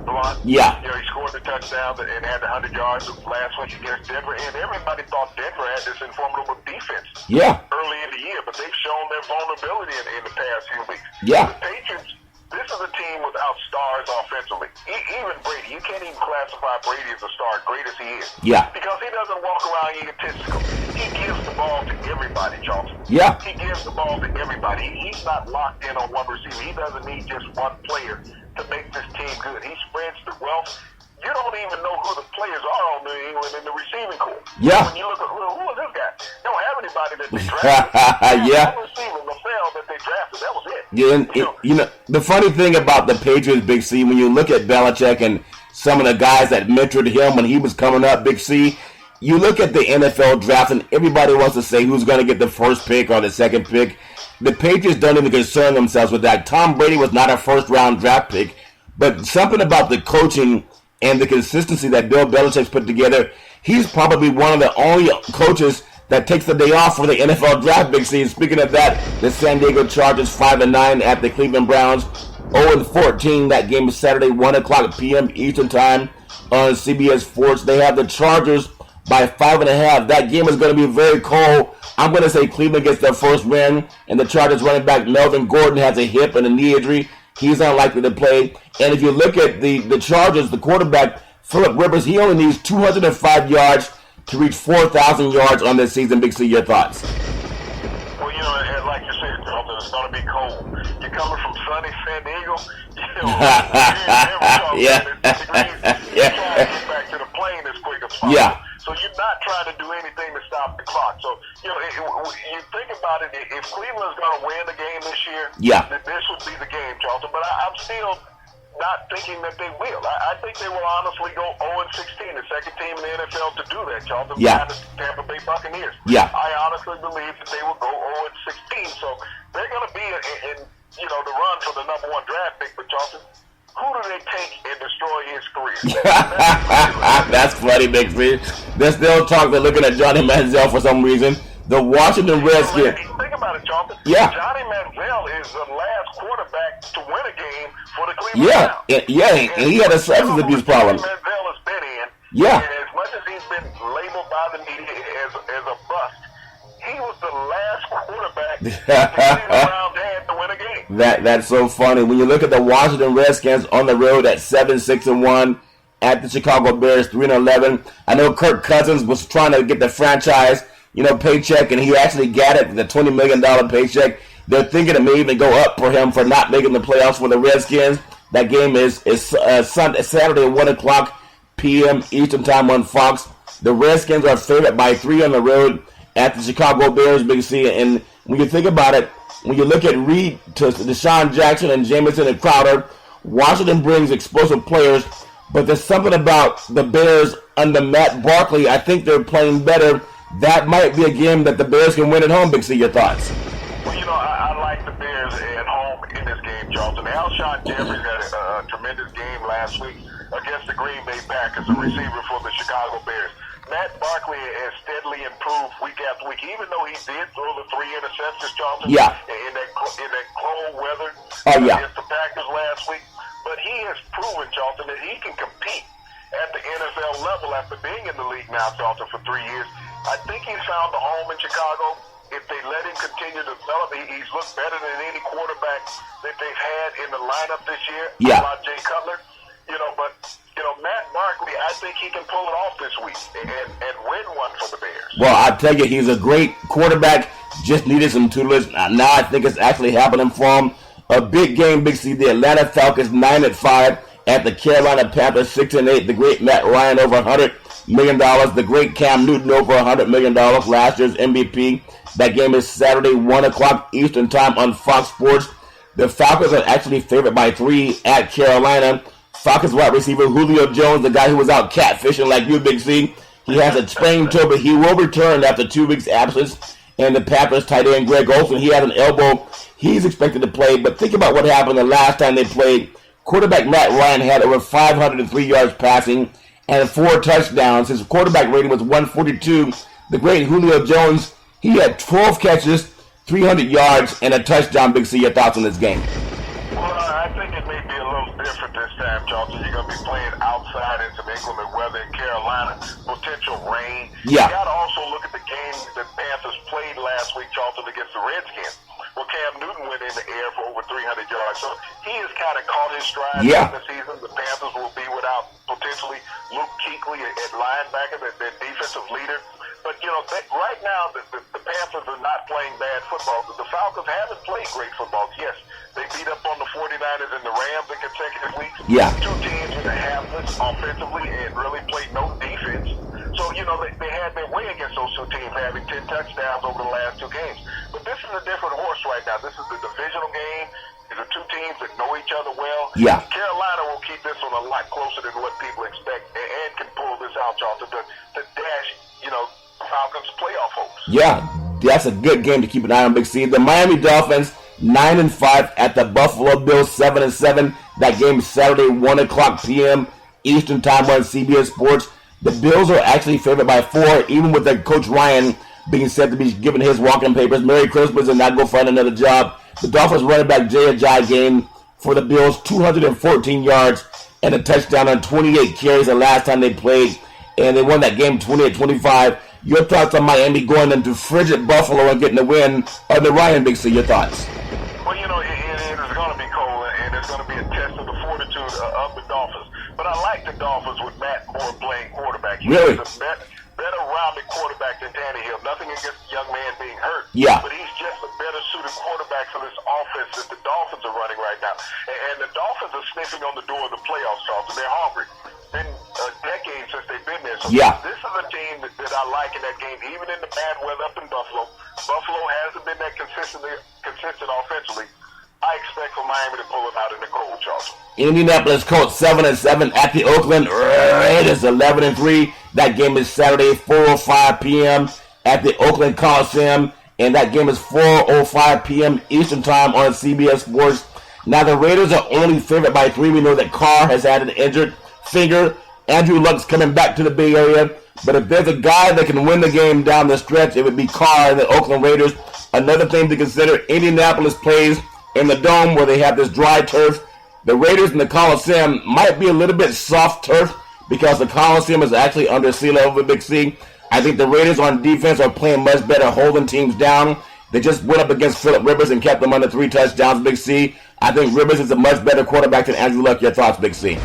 Blunt. Yeah. He scored the touchdown and had the 100 yards last week against Denver, and everybody thought Denver had this formidable defense. Yeah. Early in the year, but they've shown their vulnerability in the past few weeks. Yeah. The Patriots, this is a team without stars offensively. Even Brady, you can't even classify Brady as a star, great as he is. Yeah. Because he doesn't walk around egotistical. He gives the ball to everybody, Charles. Yeah. He gives the ball to everybody. He's not locked in on one receiver. He doesn't need just one player to make this team good. He spreads the wealth. You don't even know who the players are on New England in the receiving corps. Yeah. When you look at who is this guy? They don't have anybody that they drafted. Yeah. One receiver, LaFell, that they drafted. That was it. Yeah, and the funny thing about the Patriots, Big C, when you look at Belichick and some of the guys that mentored him when he was coming up, Big C, you look at the NFL draft and everybody wants to say who's going to get the first pick or the second pick. The Patriots don't even concern themselves with that. Tom Brady was not a first-round draft pick, but something about the coaching and the consistency that Bill Belichick's put together, he's probably one of the only coaches that takes the day off for the NFL draft, Big C. Speaking of that, the San Diego Chargers 5-9 at the Cleveland Browns 0-14. That game is Saturday, 1 o'clock p.m. Eastern Time on CBS Sports. They have the Chargers by 5.5. That game is going to be very cold. I'm going to say Cleveland gets their first win, and the Chargers running back Melvin Gordon has a hip and a knee injury. He's unlikely to play. And if you look at the Chargers, the quarterback, Phillip Rivers, he only needs 205 yards to reach 4,000 yards on this season. Big C, your thoughts? Well, and like you said, it's going to be cold. You're coming from sunny San Diego, Yeah. You're trying to get back to the plane as quick as possible. Yeah. So you're not trying to do anything to stop the clock. So, you think about it, if Cleveland's going to win the game this year, yeah, this would be the game, Charlton. But I'm still not thinking that they will. I think they will honestly go 0-16, the second team in the NFL to do that, Charlton, behind the Tampa Bay Buccaneers. Yeah. I honestly believe that they will go 0-16. So they're going to be in the run for the number one draft pick, but Charlton, who do they take and destroy his career? That's funny, Big C. They're still talking, looking at Johnny Manziel for some reason. The Washington Redskins. Think about it, Charlton. Yeah. Johnny Manziel is the last quarterback to win a game for the Cleveland Browns. And he had a substance abuse problem. Manziel has been in. Yeah. And as much as he's been labeled by the media as a bust, he was the last quarterback to lead the Browns That's so funny. When you look at the Washington Redskins on the road at 7-6-1, at the Chicago Bears 3-11. I know Kirk Cousins was trying to get the franchise, paycheck, and he actually got it, the $20 million paycheck. They're thinking it may even go up for him for not making the playoffs for the Redskins. That game is Saturday at 1 o'clock p.m. Eastern Time on Fox. The Redskins are favored by 3 on the road at the Chicago Bears, Big C. And when you think about it, when you look at Reed to Deshaun Jackson and Jameson and Crowder, Washington brings explosive players, but there's something about the Bears under Matt Barkley. I think they're playing better. That might be a game that the Bears can win at home, Big C. Your thoughts? Well, I like the Bears at home in this game, Charlton. Alshon Jeffries had a tremendous game last week against the Green Bay Packers, a receiver for the Chicago Bears. Matt Barkley has steadily improved week after week, even though he did throw the 3 interceptions, Charlton, in that cold weather against the Packers last week. But he has proven, Charlton, that he can compete at the NFL level after being in the league now, Charlton, for 3 years. I think he's found a home in Chicago. If they let him continue to develop, he's looked better than any quarterback that they've had in the lineup this year. Like Jay Cutler. Matt Barkley, I think he can pull it off this week and win one for the Bears. Well, I tell you, he's a great quarterback. Just needed some tutelage. Now I think it's actually happening for him. A big game, Big C. The Atlanta Falcons 9-5 at the Carolina Panthers 6-8. The great Matt Ryan over $100 million. The great Cam Newton over $100 million. Last year's MVP. That game is Saturday, 1 o'clock Eastern Time on Fox Sports. The Falcons are actually favored by 3 at Carolina. Falcons wide receiver Julio Jones, the guy who was out catfishing like you, Big C. He has a sprained toe, but he will return after 2 weeks' absence. And the Panthers tight end Greg Olsen, he had an elbow. He's expected to play. But think about what happened the last time they played. Quarterback Matt Ryan had over 503 yards passing and 4 touchdowns. His quarterback rating was 142. The great Julio Jones, he had 12 catches, 300 yards, and a touchdown. Big C, your thoughts on this game? Well, I think it may be a little different this time, Charlton. You're going to be playing outside in some inclement weather in Carolina, potential rain. Yeah. You got to also look at the game that Panthers played last week, Charlton, against the Redskins. Well, Cam Newton went in the air for over 300 yards. So he has kind of caught his stride in the season. The Panthers will be without potentially Luke Kuechly at linebacker, their defensive leader. But, right now, the Panthers are not playing bad football. The Falcons haven't played great football. Yes, they beat up on the 49ers and the Rams in consecutive weeks. Yeah. 2 teams that are halfless offensively and really played no defense. So, they had their way against those 2 teams, having 10 touchdowns over the last 2 games. But this is a different horse right now. This is the divisional game. These are 2 teams that know each other well. Yeah. Carolina will keep this one a lot closer than what people expect and can pull this out, Charlton, to dash, Falcons playoff hopes. Yeah, that's a good game to keep an eye on, Big C. The Miami Dolphins 9-5 at the Buffalo Bills 7-7. That game is Saturday, 1 o'clock p.m. Eastern Time on CBS Sports. The Bills are actually favored by 4, even with their coach Ryan being said to be given his walking papers. Merry Christmas and not go find another job. The Dolphins running back Jay Ajayi game for the Bills, 214 yards and a touchdown on 28 carries the last time they played, and they won that game 28-25. Your thoughts on Miami going into frigid Buffalo and getting the win under Ryan, Big C? Your thoughts? Well, it is going to be cold, and it's going to be a test of the fortitude of the Dolphins. But I like the Dolphins with Matt Moore playing quarterback. He's a better rounded quarterback than Tannehill. Nothing against the young man being hurt. Yeah. But he's just a better suited quarterback for this offense that the Dolphins are running right now. And the Dolphins are sniffing on the door of the playoffs, Charlton. They're hungry. Been a decade since they've been there. So this is a team that I like in that game, even in the bad weather up in Buffalo. Buffalo hasn't been that consistent offensively. I expect for Miami to pull it out in the cold, Charlton. Indianapolis Colts 7-7 at the Oakland Raiders 11-3. That game is Saturday, 4:05 p.m. at the Oakland Coliseum, and that game is 4:05 p.m. Eastern Time on CBS Sports. Now the Raiders are only favored by 3. We know that Carr has had an injured finger. Andrew Luck's coming back to the Bay Area. But if there's a guy that can win the game down the stretch, it would be Carr and the Oakland Raiders. Another thing to consider, Indianapolis plays in the Dome where they have this dry turf. The Raiders in the Coliseum might be a little bit soft turf because the Coliseum is actually under sea level, Big C. I think the Raiders on defense are playing much better, holding teams down. They just went up against Phillip Rivers and kept them under 3 touchdowns, Big C. I think Rivers is a much better quarterback than Andrew Luck. Your thoughts, Big C?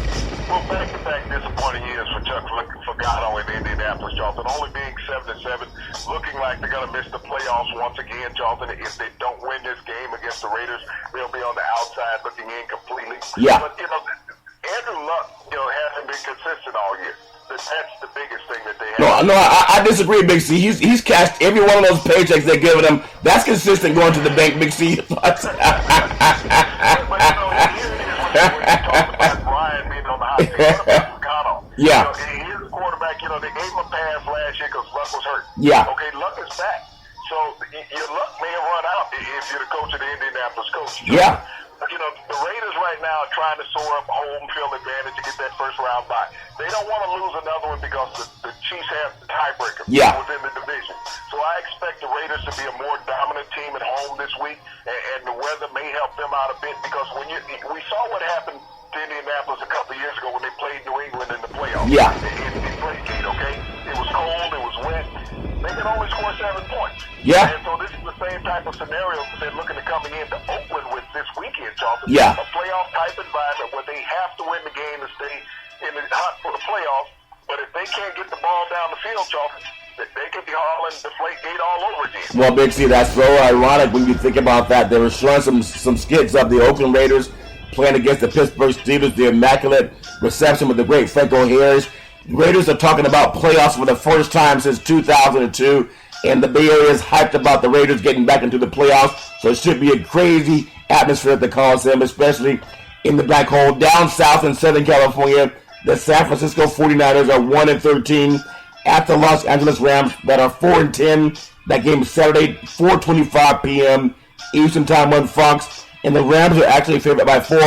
Well, back-to-back disappointing years for Chuck Fagano in Indianapolis, Charlton. Only being 7-7, looking like they're going to miss the playoffs once again, Charlton. If they don't win this game against the Raiders, they'll be on the outside looking in completely. Yeah. But, Andrew Luck, hasn't been consistent all year. That's the biggest thing that they have. No, I disagree, Big C. He's cashed every one of those paychecks they give him. That's consistent going to the bank, Big C. But here it is when you talk about Brian being on the hot seat. What about Fagano? Yeah. His quarterback, they gave him a pass last year because Luck was hurt. Yeah. Okay, Luck is back. So your luck may have run out if you're the coach of the Indianapolis Colts. Yeah. The Raiders right now are trying to soar up home field advantage to get that first round bye. They don't want to lose another one because the Chiefs have the tiebreaker within the division. So I expect the Raiders to be a more dominant team at home this week, and the weather may help them out a bit because we saw what happened to Indianapolis a couple of years ago when they played New England in the playoffs. Yeah. In Playgate, okay? It was cold, it was wet. They can only score 7 points. Yeah. And so this is the same type of scenario that they're looking at coming into Oakland with this weekend, Charlton. Yeah. A playoff-type environment where they have to win the game to stay in the hunt for the playoffs. But if they can't get the ball down the field, Charlton, they could be hauling the Deflategate all over again. Well, Big C, that's so ironic when you think about that. They were showing some skits of the Oakland Raiders playing against the Pittsburgh Steelers, the immaculate reception with the great Franco Harris. Raiders are talking about playoffs for the first time since 2002, and the Bay Area is hyped about the Raiders getting back into the playoffs, so it should be a crazy atmosphere at the Coliseum, especially in the black hole. Down south in Southern California, the San Francisco 49ers are 1-13 at the Los Angeles Rams that are 4-10. That game is Saturday, 4:25 p.m. Eastern Time on Fox, and the Rams are actually favored by 4.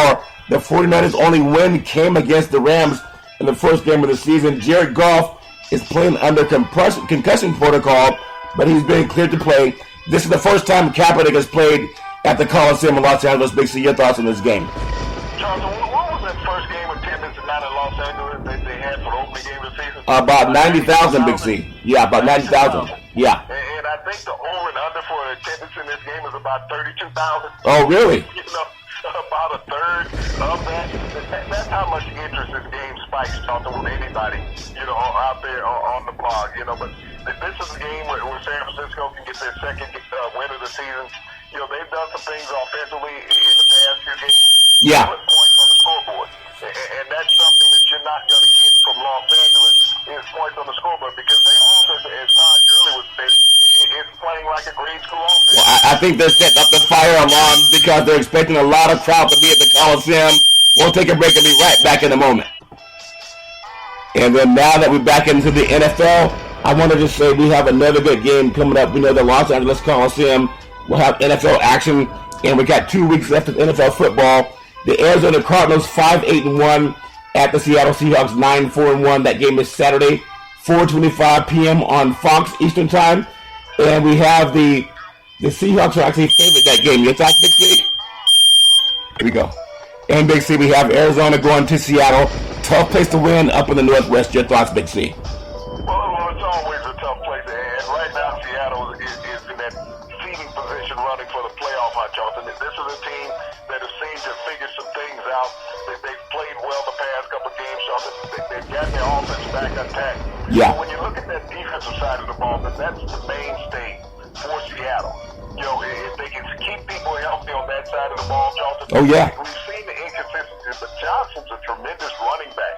The 49ers' only win came against the Rams in the first game of the season. Jared Goff is playing under concussion protocol, but he's been cleared to play. This is the first time Kaepernick has played at the Coliseum in Los Angeles. Big C, your thoughts on this game? Charles, what was that first game attendance down in Los Angeles that they had for the opening game of the season? About 90,000, Big C. Yeah, about 90,000. Yeah. And I think the over and under for attendance in this game is about 32,000. Oh, really? About a third of that. That's how much interest this game spikes, talking with anybody, out there on the blog, But this is a game where San Francisco can get their second win of the season. They've done some things offensively in the past few games. Yeah. Put points on the scoreboard. And that's something that you're not going to get from Los Angeles is points on the scoreboard because their offense, as Todd Gurley would say, is playing like a grade school offense. Well, I think they're setting up the fire alarm because they're expecting a lot of crowd to be at the Coliseum. We'll take a break and be right back in a moment. And then now that we're back into the NFL, I want to just say we have another good game coming up. We know the Los Angeles Coliseum will have NFL action, and we got 2 weeks left of NFL football. The Arizona Cardinals 5-8-1 at the Seattle Seahawks 9-4-1. That game is Saturday, 4:25 p.m. on Fox Eastern Time. And we have the Seahawks are actually favored that game. Your thoughts, Big C? Here we go. And Big C, we have Arizona going to Seattle. Tough place to win up in the Northwest. Your thoughts, Big C? Well, it's always a tough place. And right now, Seattle is in that seeding position running for the playoff hunt, Charlton. This is a team that has seemed to figure some things out. They've played well the past couple of games, Charlton. They've got their offense back intact. Yeah. So when you look at that defensive side of the ball, that's the mainstay for Seattle. If they can keep people healthy on that side of the ball, Charlton. Oh, yeah. We've seen the inconsistencies, but Johnson's a tremendous running back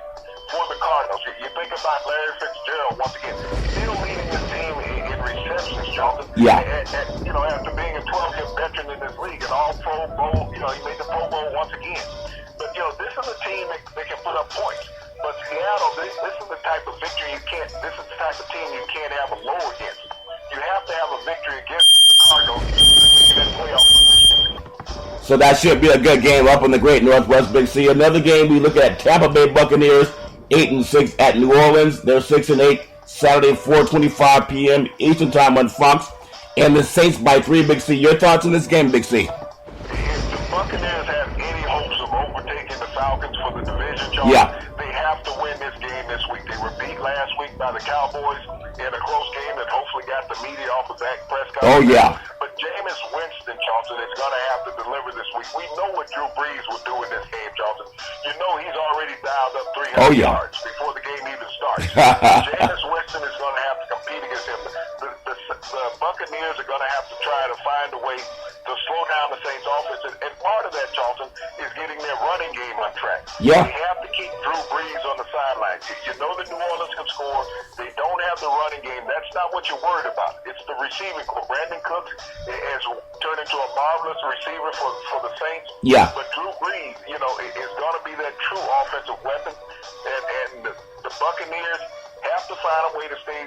for the Cardinals. You think about Larry Fitzgerald, once again, still leading the team in receptions, Charlton. Yeah. After being a 12-year veteran in this league, an all-pro bowl, he made the Pro Bowl once again. But, this is a team that can put up points. But Seattle, this is the type of victory this is the type of team you can't have a low against. You have to have a victory against the Cardinals in that playoff position. So that should be a good game up in the great Northwest, Big C. Another game we look at Tampa Bay Buccaneers 8-6 at New Orleans. They're 6-8. Saturday, 4:25 p.m. Eastern Time on Fox. And the Saints by 3, Big C. Your thoughts on this game, Big C? If the Buccaneers have any hopes of overtaking the Falcons for the division, Charles, they have to win this game this week. They were beat last week by the Cowboys in a close game that hopefully got the media off of Dak Prescott. Oh, yeah. But Jameis Jameis Winston, Charlton, is going to have to deliver this week. We know what Drew Brees will do in this game, Charlton. You know he's already dialed up 300 yards before the game even starts. Jameis Winston is going to have to compete against him. The Buccaneers are going to have to try to find a way to slow down the Saints offense. And part of that, Charlton, is getting their running game on track. Yeah. They have to keep Drew Brees on the sideline. You know that New Orleans can score. They don't have the running game. That's not what you're worried about. It's the receiving core. Brandon Cooks has turned into a marvelous receiver for the Saints. Yeah. But Drew Brees, is going to be that true offensive weapon. And the Buccaneers have to find a way to stay,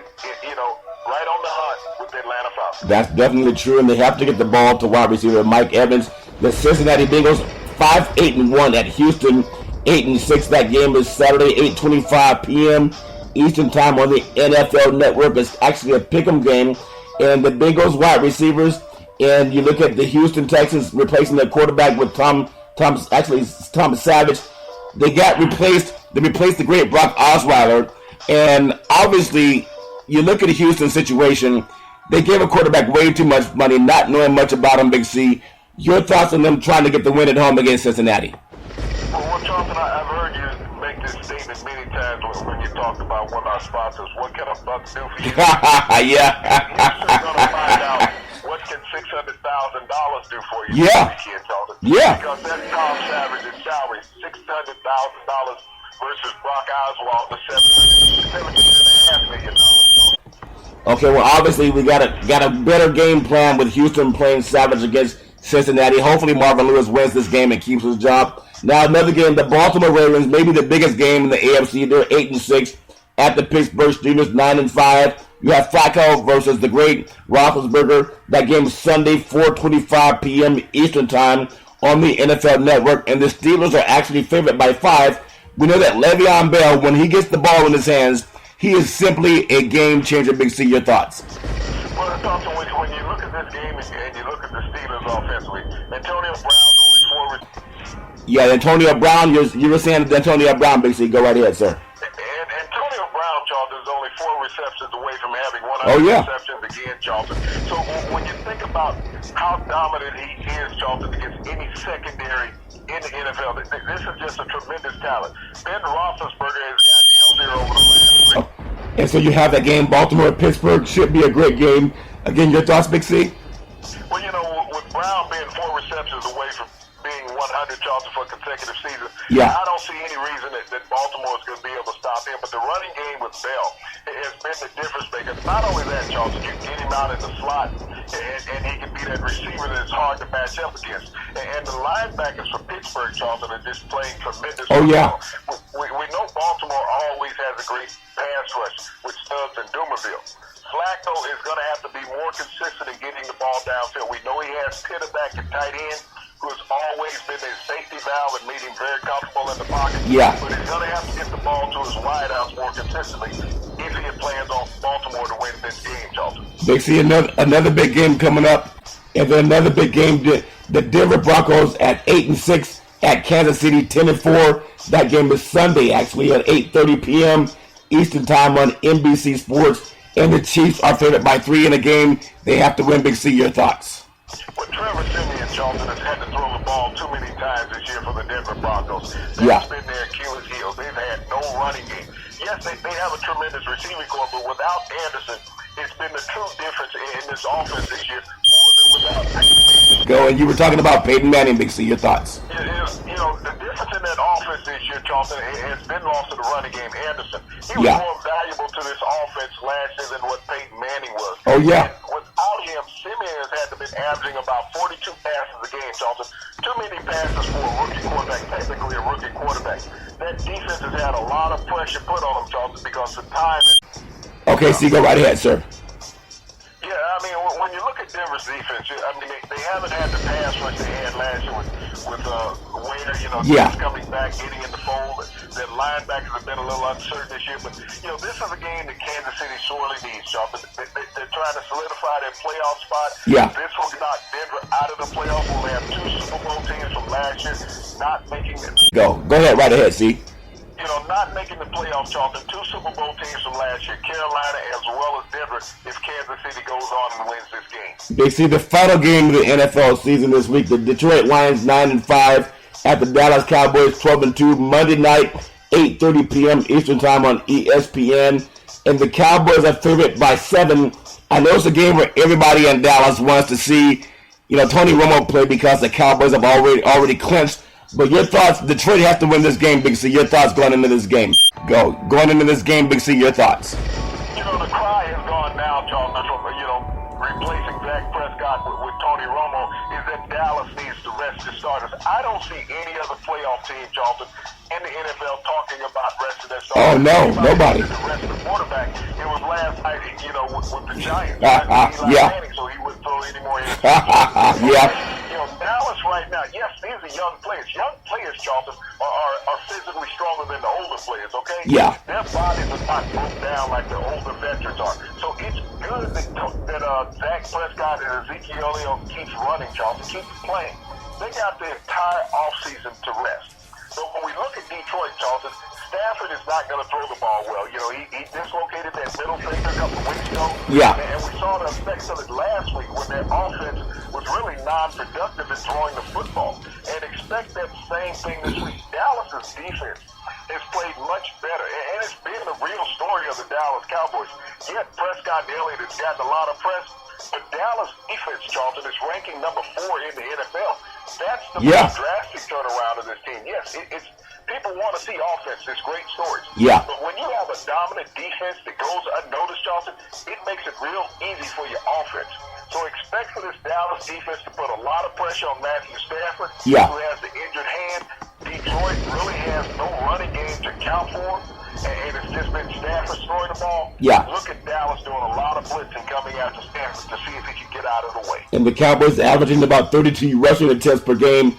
right on the hunt with the Atlanta Falcons. That's definitely true, and they have to get the ball to wide receiver Mike Evans. The Cincinnati Bengals 5-8-1 at Houston 8-6. That game is Saturday, 8:25 p.m. Eastern Time on the NFL Network. It's actually a pick'em game, and the Bengals wide receivers. And you look at the Houston Texans replacing their quarterback with Tom Savage. They replaced the great Brock Osweiler. And obviously, you look at the Houston situation, they gave a quarterback way too much money, not knowing much about him, Big C. Your thoughts on them trying to get the win at home against Cincinnati? Well, Charlton, I've heard you make this statement many times when you talked about one of our sponsors. What can a buck do for you? Yeah. Houston's going to find out what can $600,000 do for you Yeah. this weekend, Charlton. Yeah. Because that Tom Savage's salary, $600,000 versus Brock Osweiler, the $17.5 million. Okay, well, obviously we got a better game plan with Houston playing Savage against Cincinnati. Hopefully Marvin Lewis wins this game and keeps his job. Now another game, the Baltimore Ravens, maybe the biggest game in the AFC. They're 8-6 at the Pittsburgh Steelers, 9-5. You have Flacco versus the great Roethlisberger. That game is Sunday, 4:25 p.m. Eastern Time on the NFL Network, and the Steelers are actually favored by 5. We know that Le'Veon Bell, when he gets the ball in his hands, he is simply a game changer. Big C, your thoughts? Well, Thompson, when you look at this game and you look at the Steelers offensively, Antonio Brown's only 4. Yeah, Antonio Brown. You were saying Antonio Brown, Big C. Go right ahead, sir. And Antonio Brown, Charlton, is only 4 receptions away from having 100 receptions again, Charlton. So when you think about how dominant he is, Charlton, against any secondary in the NFL, this is just a tremendous talent. Ben Roethlisberger has gotten healthier over the last 3. And so you have that game, Baltimore-Pittsburgh. Should be a great game. Again, your thoughts, Big C? Well, with Brown being 4 receptions away from being 100, Charlton, for a consecutive season, I don't see any reason that Baltimore is going to be able to stop him. But the running game with Bell has been the difference maker. Not only that, Charlton, you get him out in the slot, and he can be that receiver that's hard to match up against. And the linebackers for Pittsburgh, Charlton, are just playing tremendous. Oh, yeah. We know Baltimore always has a great pass rush with Stubbs and Dumerville. Flacco is going to have to be more consistent in getting the ball downfield. We know he has Pitta back at tight end, who has always been his safety valve and made him very comfortable in the pocket. Yeah. But he's going to have to get the ball to his wideouts more consistently if he plans on Baltimore to win this game, Charlton. Big C, another big game coming up. And then another big game, the Denver Broncos at 8-6 at Kansas City, 10-4. That game is Sunday, actually, at 8:30 p.m. Eastern Time on NBC Sports. And the Chiefs are favored by 3 in a game they have to win. Big C, your thoughts? Well, Trevor Siemian, Charlton, has had to throw the ball too many times this year for the Denver Broncos. That's been their Achilles heel. They've had no running game. Yes, they have a tremendous receiving core, but without Anderson, it's been the true difference in this offense this year, more than without Peyton Manning. Go, and you were talking about Peyton Manning, Big C, your thoughts? The difference in that offense this year, Charlton, has been lost to the running game. Anderson, he was more valuable to this offense last year than what Peyton Manning was. Oh, yeah. And without him, Simeon has had to be averaging about 42 passes a game, Charlton. Too many passes for a rookie quarterback, technically a rookie quarterback. That defense has had a lot of pressure put on him, Charlton, because the time is... Okay, so you go right ahead, sir. Yeah, I mean, when you look at Denver's defense, I mean, they haven't had the pass rush they had last year with Ware, just coming back, getting in the fold. Their linebackers have been a little uncertain this year, but, this is a game that Kansas City sorely needs, Charlton. They're trying to solidify their playoff spot. Yeah. This will knock Denver out of the playoffs. We'll have 2 Super Bowl teams from last year not making it. Go ahead, right ahead, see. Yeah, not making the playoffs, Charlton. 2 Super Bowl teams from last year, Carolina as well as Denver, if Kansas City goes on and wins this game. They see the final game of the NFL season this week. The Detroit Lions 9-5 at the Dallas Cowboys 12-2. Monday night, 8:30 p.m. Eastern Time on ESPN. And the Cowboys are favored by 7. I know it's a game where everybody in Dallas wants to see, Tony Romo play because the Cowboys have already clinched. But your thoughts, Detroit has to win this game, Big C. Your thoughts going into this game? Going into this game, Big C, your thoughts? The cry has gone now, Charlton, from, replacing Dak Prescott with Tony Romo, is that Dallas needs to rest his starters. I don't see any other playoff team, Charlton, in the NFL talking about resting their starters. Oh, no, nobody. The rest of the quarterback, it was last night, with the Giants. Yeah. Manning, so he wouldn't throw any more in. Yeah. Dallas right now, yes, these are young players. Young players, Charlton, are physically stronger than the older players, okay? Yeah. Their bodies are not broke down like the older veterans are. So it's good that Dak Prescott and Ezekiel Elliott keeps running, Charlton, keep playing. They got the entire offseason to rest. So when we look at Detroit, Charlton, Stafford is not going to throw the ball well. He dislocated that middle finger a couple of weeks ago. Yeah. And we saw the effects of it last week when their offense was really non-productive in throwing the football. And expect that same thing this week. Dallas's defense has played much better. And it's been the real story of the Dallas Cowboys. Yet Prescott and Elliott has gotten a lot of press. But Dallas defense, Charlton, is ranking number 4 in the NFL. That's the most drastic turnaround of this team. Yes, it's people want to see offense. It's great stories. Yeah. But when you have a dominant defense that goes unnoticed, Charlton, it makes it real easy for your offense. So expect for this Dallas defense to put a lot of pressure on Matthew Stafford, who has the injured hand. Detroit really has no running game to count for, and it's just been Stafford throwing the ball. Yeah. Look at Dallas doing a lot of blitzing coming after Stafford to see if he can get out of the way. And the Cowboys averaging about 32 rushing attempts per game,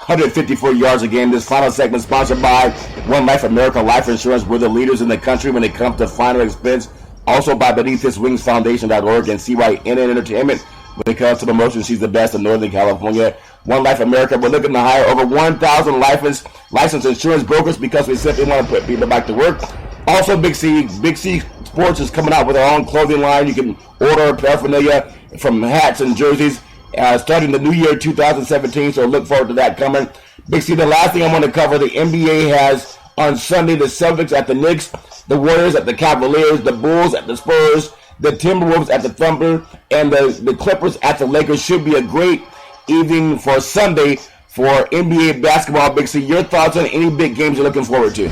154 yards a game. This final segment sponsored by One Life America Life Insurance. We're the leaders in the country when it comes to final expense. Also by BeneathHisWingsFoundation.org and CYNN Entertainment. When it comes to promotion, she's the best in Northern California. One Life America, we're looking to hire over 1,000 licensed insurance brokers because we simply want to put people back to work. Also, Big C Sports is coming out with our own clothing line. You can order paraphernalia from hats and jerseys starting the new year 2017, so look forward to that coming. Big C, the last thing I want to cover, the NBA has on Sunday the Celtics at the Knicks, the Warriors at the Cavaliers, the Bulls at the Spurs, the Timberwolves at the Thunder, and the Clippers at the Lakers. Should be a great evening for Sunday for NBA basketball. Big C, your thoughts on any big games you're looking forward to?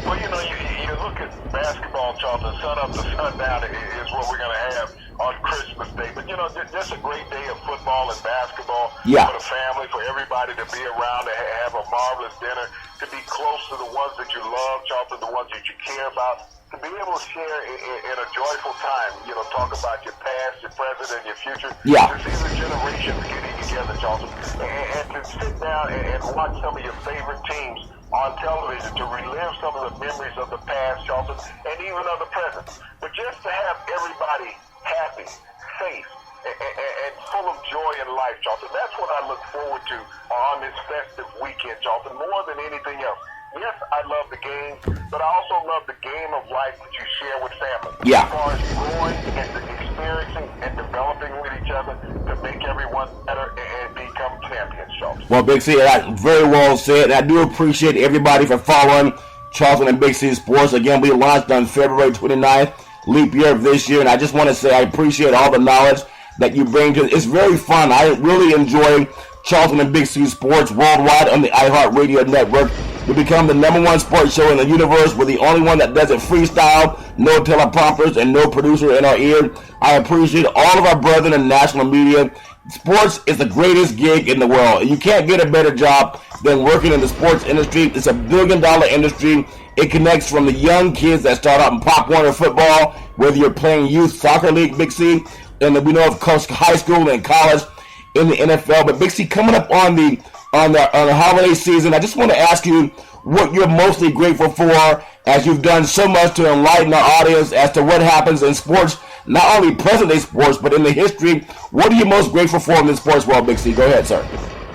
Well, you look at basketball, Charlton, sun up to sundown is what we're going to have on Christmas Day. But, just a great day of football and basketball for the family, for everybody to be around, to have a marvelous dinner, to be close to the ones that you love, Charlton, the ones that you care about, to be able to share in a joyful time, talk about your past, your present, and your future. Yeah. To see the generations getting together, Charlton, and to sit down and watch some of your favorite teams on television, to relive some of the memories of the past, Charlton, and even of the present. But just to have everybody happy, safe, and full of joy in life, Charlton. That's what I look forward to on this festive weekend, Charlton, more than anything else. Yes, I love the game, but I also love the game of life that you share with family. Yeah. As far as growing and experiencing and developing with each other to make everyone better and become champions, Charlton. Well, Big C, that's very well said. And I do appreciate everybody for following Charlton and Big C Sports. Again, we launched on February 29th, leap year of this year, and I just want to say I appreciate all the knowledge that you bring to it. It's very fun. I really enjoy Charlton and Big C Sports worldwide on the iHeart Radio Network. We become the #1 sports show in the universe. We're the only one that does it freestyle, no teleprompters, and no producer in our ear. I appreciate all of our brethren in national media. Sports is the greatest gig in the world. You can't get a better job than working in the sports industry. It's a $1 billion industry. It connects from the young kids that start out in Pop Warner football, whether you're playing youth soccer league, Big C, and we know of course high school and college in the NFL. But Big C, coming up on the holiday season, I just want to ask you what you're mostly grateful for, as you've done so much to enlighten our audience as to what happens in sports, not only present-day sports, but in the history. What are you most grateful for in the sports world, Big C? Go ahead, sir.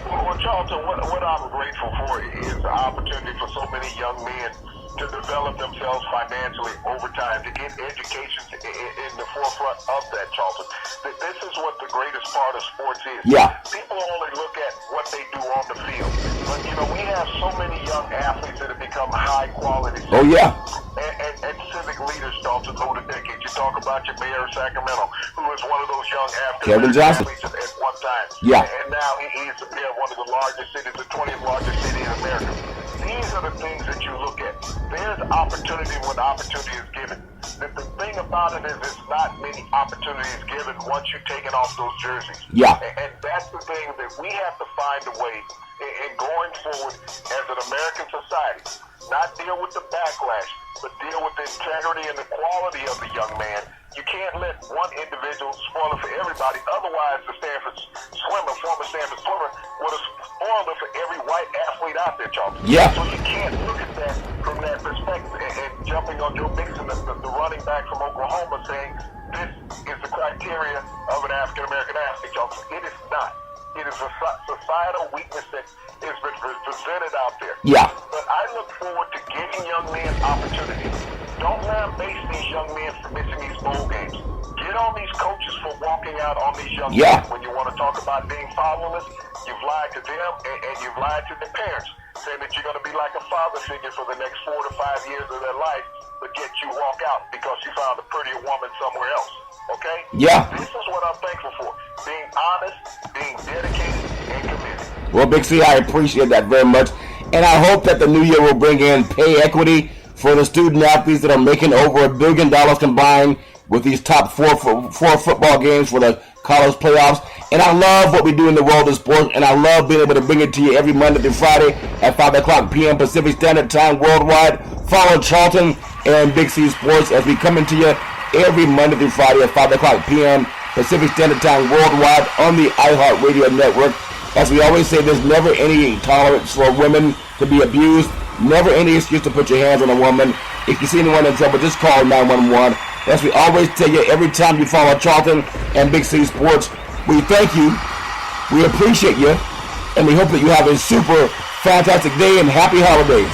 Well, Charlton, what I'm grateful for is the opportunity for so many young men to develop themselves financially over time, to get education in the forefront of that, Charlton. This is what the greatest part of sports is. Yeah. People only look at what they do on the field. But, we have so many young athletes that have become high-quality Oh, yeah. and civic leaders, Charlton, over the decades. You talk about your mayor of Sacramento, who is one of those young Kevin Johnson. athletes at one time. Yeah. And now he's one of the largest cities, the 20th largest city in America. These are the things that you look at. There's opportunity when opportunity is given. The thing about it is it's not many opportunities given once you've taken off those jerseys. Yeah. And that's the thing that we have to find a way in going forward as an American society. Not deal with the backlash, but deal with the integrity and the quality of the young man. You can't let one individual spoil it for everybody. Otherwise, the former Stanford swimmer, would have spoiled it for every white athlete out there, Charles. Yeah. So you can't look at that from that perspective. And jumping on Joe Mixon, the running back from Oklahoma, saying this is the criteria of an African-American athlete, Charles. It is not. It is a societal weakness that is presented out there. Yeah. But I look forward to giving young men opportunities. Don't lambaste these young men for missing these bowl games. Get on these coaches for walking out on these young men. When you want to talk about being fatherless, you've lied to them and you've lied to their parents, saying that you're going to be like a father figure for the next 4 to 5 years of their life, but yet you walk out because you found a prettier woman somewhere else. Okay? Yeah. This is what I'm thankful for. Being honest, being dedicated, and committed. Well, Big C, I appreciate that very much. And I hope that the new year will bring in pay equity for the student athletes that are making over $1 billion combined with these top four football games for the college playoffs. And I love what we do in the world of sports, and I love being able to bring it to you every Monday through Friday at 5 o'clock p.m. Pacific Standard Time worldwide. Follow Charlton and Big C Sports as we come into you every Monday through Friday at 5 o'clock p.m. Pacific Standard Time worldwide on the iHeart Radio Network. As we always say, there's never any tolerance for women to be abused. Never any excuse to put your hands on a woman. If you see anyone in trouble, just call 911. As we always tell you, every time you follow Charlton and Big C Sports, we thank you, we appreciate you, and we hope that you have a super fantastic day and happy holidays.